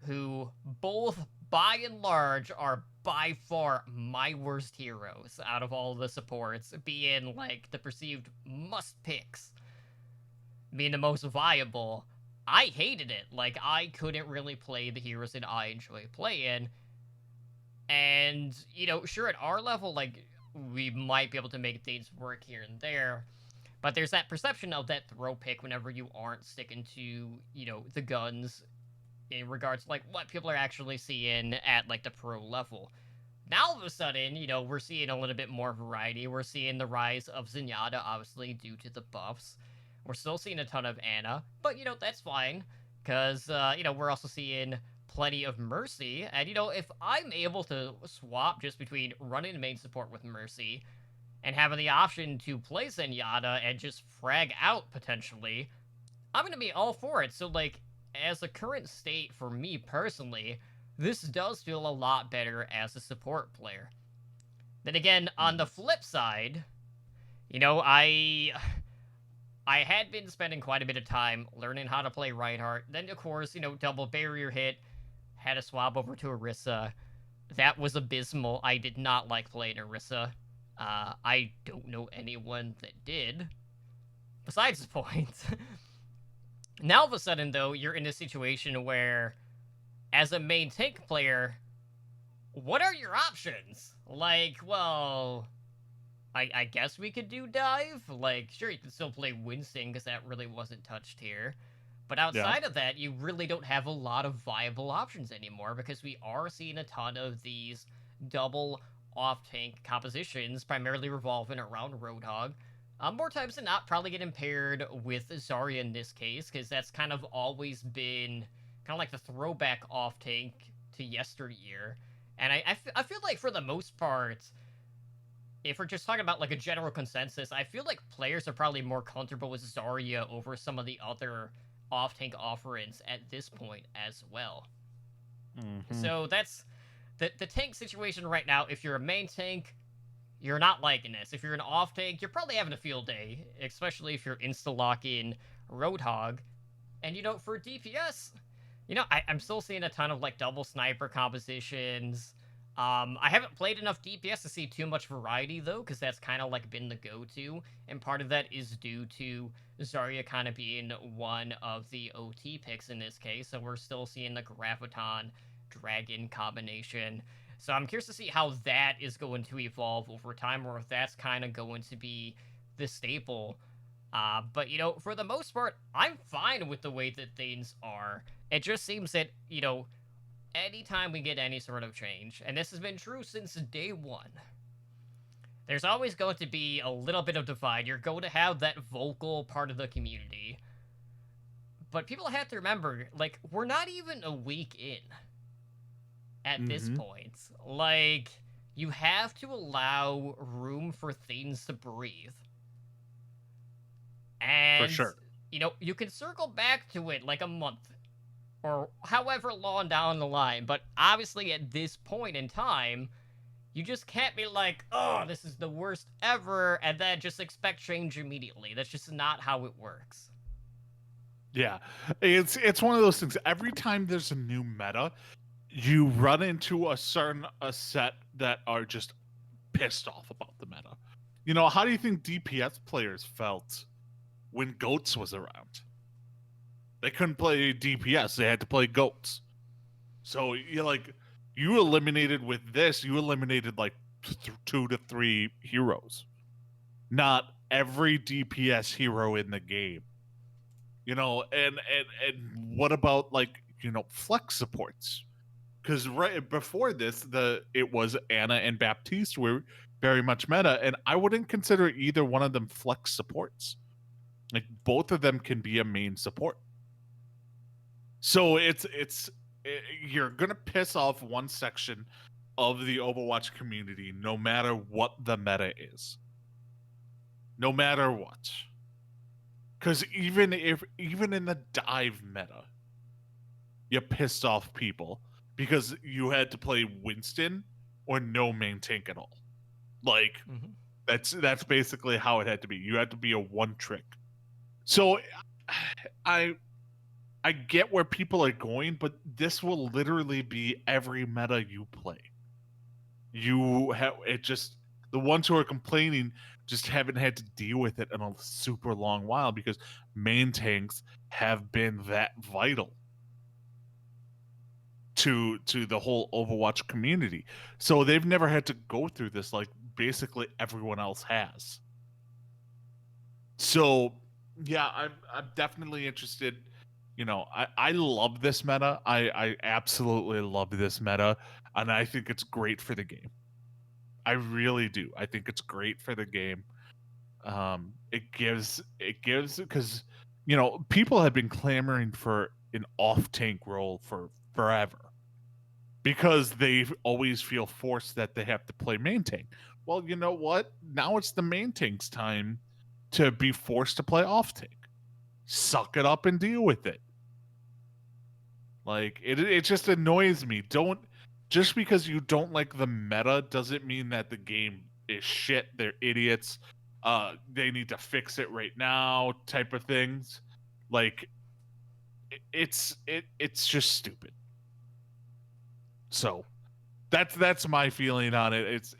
who both by and large are by far my worst heroes out of all the supports, being like the perceived must picks, being the most viable, I hated it. Like, I couldn't really play the heroes that I enjoy playing. And, sure, at our level, like, we might be able to make things work here and there. But there's that perception of that throw pick whenever you aren't sticking to, the guns in regards to, like, what people are actually seeing at, like, the pro level. Now, all of a sudden, we're seeing a little bit more variety. We're seeing the rise of Zenyatta, obviously, due to the buffs. We're still seeing a ton of Ana, but, that's fine, because, we're also seeing plenty of Mercy, and, if I'm able to swap just between running main support with Mercy and having the option to play Zenyatta and just frag out, potentially, I'm going to be all for it. So, like, as a current state for me personally, this does feel a lot better as a support player. Then again, on the flip side, I had been spending quite a bit of time learning how to play Reinhardt. Then, of course, double barrier hit, had a swap over to Orisa. That was abysmal. I did not like playing Orisa. I don't know anyone that did. Besides the point. Now, all of a sudden, though, you're in a situation where, as a main tank player, what are your options? Like, well, I guess we could do dive. Like, sure, you can still play Winston, because that really wasn't touched here. But outside of that, you really don't have a lot of viable options anymore, because we are seeing a ton of these double off-tank compositions, primarily revolving around Roadhog. More times than not, probably getting paired with Zarya in this case, because that's kind of always been kind of like the throwback off-tank to yesteryear. And I feel like, for the most part, if we're just talking about, like, a general consensus, I feel like players are probably more comfortable with Zarya over some of the other off-tank offerings at this point as well. So that's the tank situation right now. If you're a main tank, you're not liking this. If you're an off-tank, you're probably having a field day, especially if you're insta-locking Roadhog. And, for DPS, I'm still seeing a ton of, like, double sniper compositions. I haven't played enough DPS to see too much variety, though, because that's kind of, like, been the go-to, and part of that is due to Zarya kind of being one of the OT picks in this case, so we're still seeing the Graviton Dragon combination. So I'm curious to see how that is going to evolve over time, or if that's kind of going to be the staple. But, for the most part, I'm fine with the way that things are. It just seems that, anytime we get any sort of change, and this has been true since day one, there's always going to be a little bit of divide. You're going to have that vocal part of the community. But people have to remember, like, we're not even a week in at this point. Like, you have to allow room for things to breathe. And For sure. you can circle back to it like a month or however long down the line, but obviously at this point in time, you just can't be like, oh, this is the worst ever, and then just expect change immediately. That's just not how it works. Yeah, it's one of those things. Every time there's a new meta, you run into a set that are just pissed off about the meta. How do you think DPS players felt when Goats was around? They couldn't play DPS; they had to play Goats. So you eliminated with this. You eliminated like 2 to 3 heroes. Not every DPS hero in the game. And what about flex supports? Because right before this, it was Anna and Baptiste were very much meta, and I wouldn't consider either one of them flex supports. Like both of them can be a main support. So you're gonna piss off one section of the Overwatch community, no matter what the meta is. No matter what. Because even in the dive meta, you pissed off people because you had to play Winston or no main tank at all. Like that's basically how it had to be. You had to be a one trick. So I get where people are going, but this will literally be every meta you play. The ones who are complaining just haven't had to deal with it in a super long while because main tanks have been that vital to the whole Overwatch community. So they've never had to go through this like basically everyone else has. So yeah, I'm definitely interested. I love this meta. I absolutely love this meta, and I think it's great for the game. I really do. I think it's great for the game. It gives because people have been clamoring for an off tank role for forever because they always feel forced that they have to play main tank. Well, you know what? Now it's the main tank's time to be forced to play off tank. Suck it up and deal with it. Like it just annoys me. Just because you don't like the meta doesn't mean that the game is shit. They're idiots. They need to fix it right now, type of things. Like it's just stupid. So that's my feeling on it. It's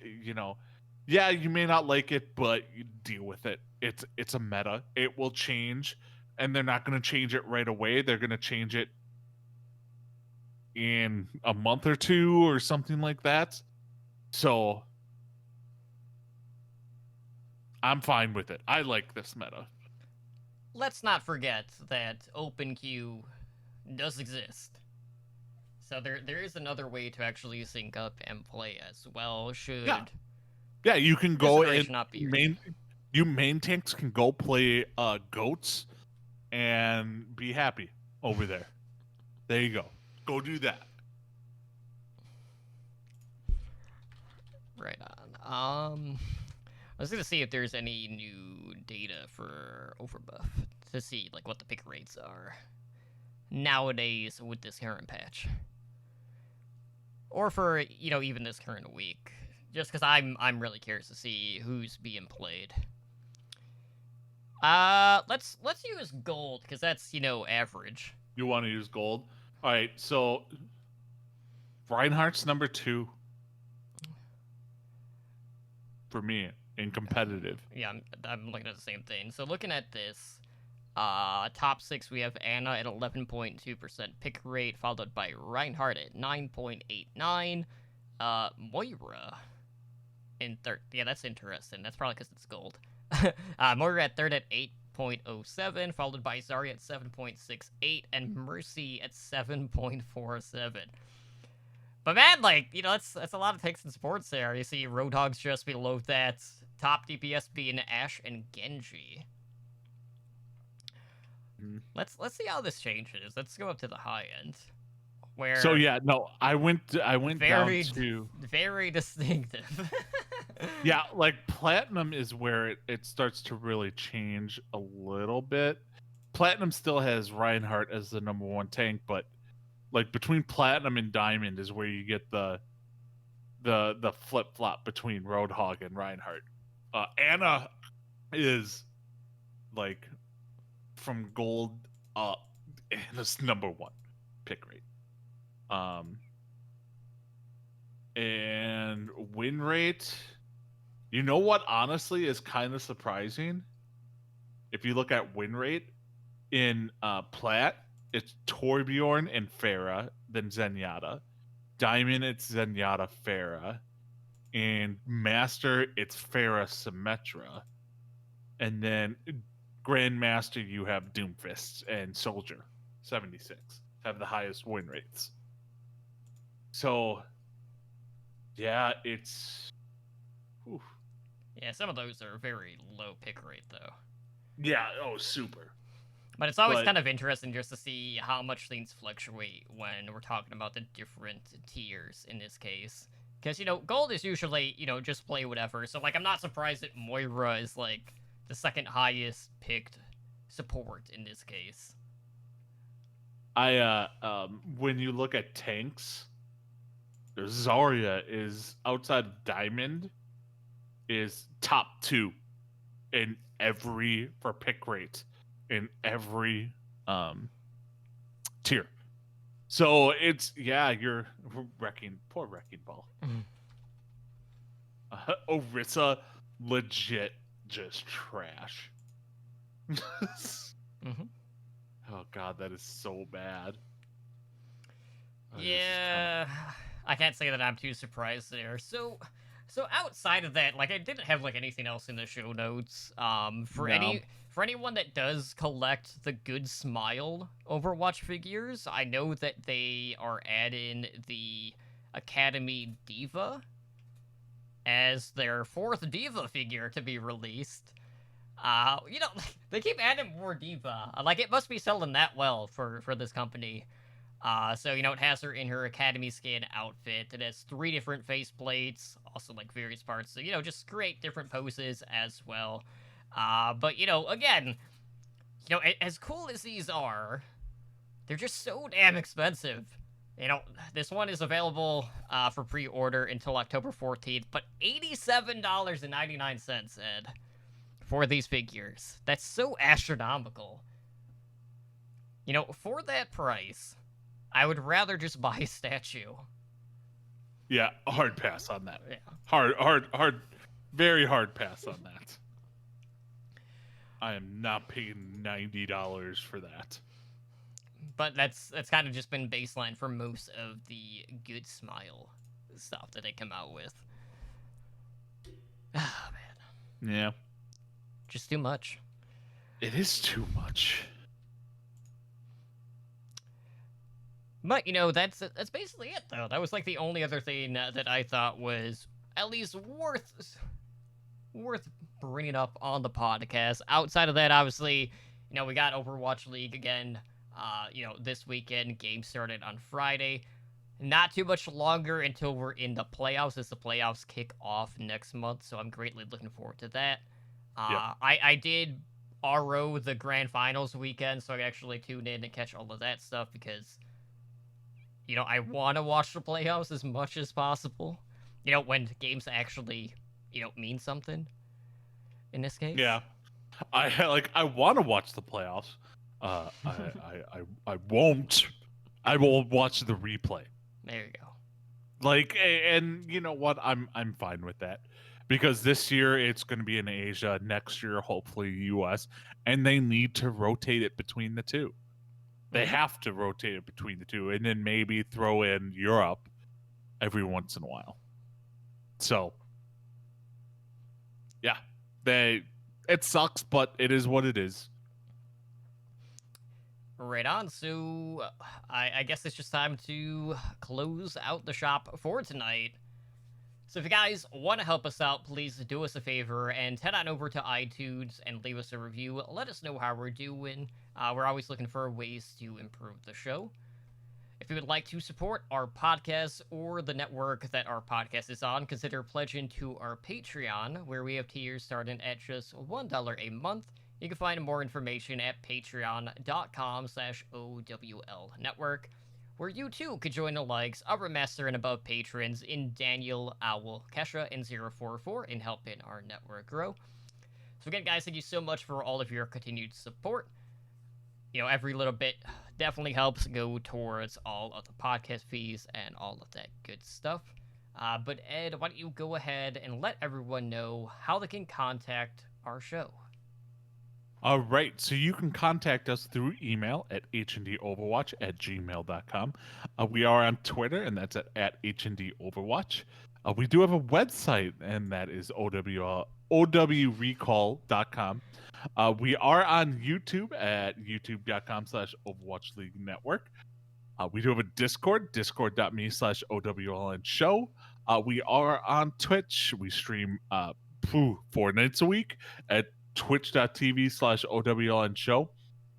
yeah, you may not like it, but you deal with it. It's a meta. It will change, and they're not going to change it right away. They're going to change it in a month or two or something like that. So I'm fine with it. I like this meta. Let's not forget that OpenQ does exist. So there is another way to actually sync up and play as well. Yeah, you can go and not be main tanks can go play Goats and be happy over there. There you go. Go do that. Right on. I was gonna see if there's any new data for Overbuff to see like what the pick rates are nowadays with this current patch, or for even this current week. Just because I'm really curious to see who's being played. Let's use gold because that's average. You want to use gold? All right, so Reinhardt's number 2 for me in competitive. Yeah, I'm looking at the same thing. So looking at this, top 6 we have Anna at 11.2% pick rate, followed by Reinhardt at 9.89. Moira in third. Yeah, that's interesting. That's probably because it's gold. Moira at third at 8.07, followed by Zarya at 7.68, and Mercy at 7.47. But man, that's a lot of takes in sports there. You see Roadhogs just below that. Top DPS being Ashe and Genji. Let's see how this changes. Let's go up to the high end. Where so yeah, no, I went very, down to very distinctive. Yeah, like platinum is where it starts to really change a little bit. Platinum still has Reinhardt as the number one tank, but like between Platinum and Diamond is where you get the flip flop between Roadhog and Reinhardt. Anna is like from gold up, Anna's number one pick rate. And win rate. You know what? Honestly, is kind of surprising. If you look at win rate in Plat, it's Torbjorn and Pharah, then Zenyatta. Diamond, it's Zenyatta, Pharah. And Master, it's Pharah, Symmetra. And then Grandmaster, you have Doomfist and Soldier, 76, have the highest win rates. So, yeah, it's... Whew. Yeah, some of those are very low pick rate, though. Yeah, super. But it's always kind of interesting just to see how much things fluctuate when we're talking about the different tiers in this case. Because, gold is usually, just play whatever. So, like, I'm not surprised that Moira is, like, the second highest picked support in this case. When you look at tanks, Zarya is, outside of Diamond, is top 2 in for pick rate in every tier. So it's you're poor Wrecking Ball. Orisa legit just trash. Oh god, that is so bad. Yeah, I can't say that I'm too surprised there. So outside of that, like, I didn't have like anything else in the show notes. For anyone that does collect the Good Smile Overwatch figures, I know that they are adding the Academy Diva as their 4th Diva figure to be released. They keep adding more Diva. Like, it must be selling that well for this company. So, it has her in her Academy skin outfit. It has 3 different face plates, also, like, various parts. So, just great different poses as well. But, again, as cool as these are, they're just so damn expensive. This one is available for pre-order until October 14th, but $87.99, Ed, for these figures. That's so astronomical. For that price, I would rather just buy a statue. Yeah, hard pass on that. Yeah. Hard, very hard pass on that. I am not paying $90 for that. But that's kind of just been baseline for most of the Good Smile stuff that they come out with. Ah, man. Yeah. Just too much. It is too much. But, that's basically it, though. That was, like, the only other thing that I thought was at least worth bringing up on the podcast. Outside of that, obviously, we got Overwatch League again, this weekend. Game started on Friday. Not too much longer until we're in the playoffs, as the playoffs kick off next month, so I'm greatly looking forward to that. Yep. I did RO the grand finals weekend, so I actually tuned in and catch all of that stuff because... I want to watch the playoffs as much as possible. When games actually, mean something. In this case. Yeah, I want to watch the playoffs. I won't. I will watch the replay. There you go. Like, and you know what? I'm fine with that because this year it's going to be in Asia. Next year, hopefully, US, and they need to rotate it between the two. They have to rotate it between the two, and then maybe throw in Europe every once in a while. So, yeah, it sucks, but it is what it is. Right on. So, I guess it's just time to close out the shop for tonight. So if you guys want to help us out, please do us a favor and head on over to iTunes and leave us a review. Let us know how we're doing. We're always looking for ways to improve the show. If you would like to support our podcast or the network that our podcast is on, consider pledging to our Patreon, where we have tiers starting at just $1 a month. You can find more information at patreon.com/OWL Network, where you too could join the likes of our Master and Above patrons in Daniel, Owl, Kesha, and 044 in helping our network grow. So again, guys, thank you so much for all of your continued support. You know, every little bit definitely helps go towards all of the podcast fees and all of that good stuff. But Ed, why don't you go ahead and let everyone know how they can contact our show? All right, so you can contact us through email at hndoverwatch@gmail.com. We are on Twitter, and that's at hndoverwatch. We do have a website, and that is owrecall.com. We are on YouTube at youtube.com/Overwatch League Network. We do have a Discord, discord.me/OWLN show. We are on Twitch. We stream 4 nights a week at twitch.tv/OWLN show.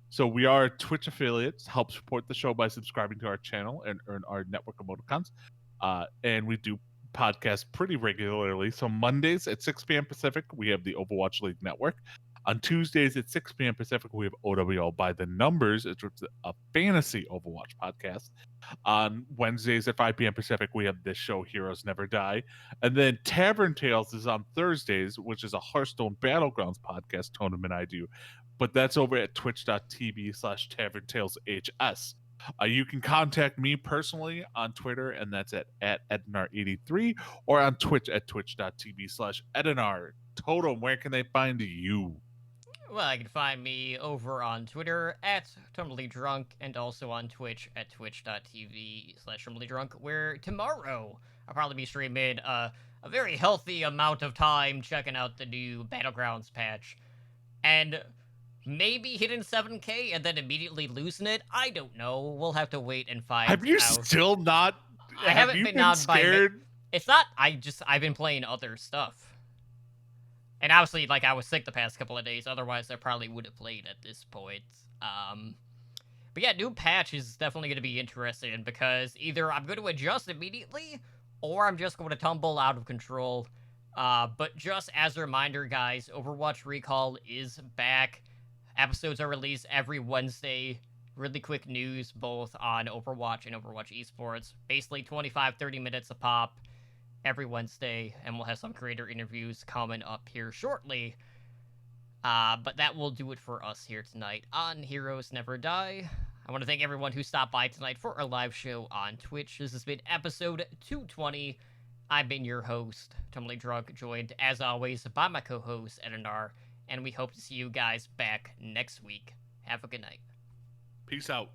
So we are Twitch affiliates. Help support the show by subscribing to our channel and earn our network emoticons. And we do podcasts pretty regularly. So Mondays at 6 p.m. Pacific, we have the Overwatch League Network. On Tuesdays at 6 p.m. Pacific, we have OWL by the Numbers. It's a fantasy Overwatch podcast. On Wednesdays at 5 p.m. Pacific, we have this show, Heroes Never Die. And then Tavern Tales is on Thursdays, which is a Hearthstone Battlegrounds podcast tournament I do. But that's over at twitch.tv/Tavern Tales HS. You can contact me personally on Twitter, and that's at Edinar83, or on Twitch at twitch.tv/Edinar. Totem, where can they find you? Well, you can find me over on Twitter at Terminally Drunk, and also on Twitch at twitch.tv/Terminally Drunk, where tomorrow I'll probably be streaming a very healthy amount of time checking out the new Battlegrounds patch. And maybe hitting 7K and then immediately losing it. I don't know. We'll have to wait and find out. Have you still not? I haven't you been scared? It's not. I've been playing other stuff. And obviously, like, I was sick the past couple of days. Otherwise, I probably would have played at this point. But yeah, new patch is definitely going to be interesting because either I'm going to adjust immediately or I'm just going to tumble out of control. But just as a reminder, guys, Overwatch Recall is back. Episodes are released every Wednesday. Really quick news, both on Overwatch and Overwatch Esports. Basically 25-30 minutes a pop every Wednesday, and we'll have some creator interviews coming up here shortly. But that will do it for us here tonight on Heroes Never Die. I want to thank everyone who stopped by tonight for our live show on Twitch. This has been episode 220. I've been your host, Terminally Drunk, joined, as always, by my co-host, Edinar, and we hope to see you guys back next week. Have a good night. Peace out.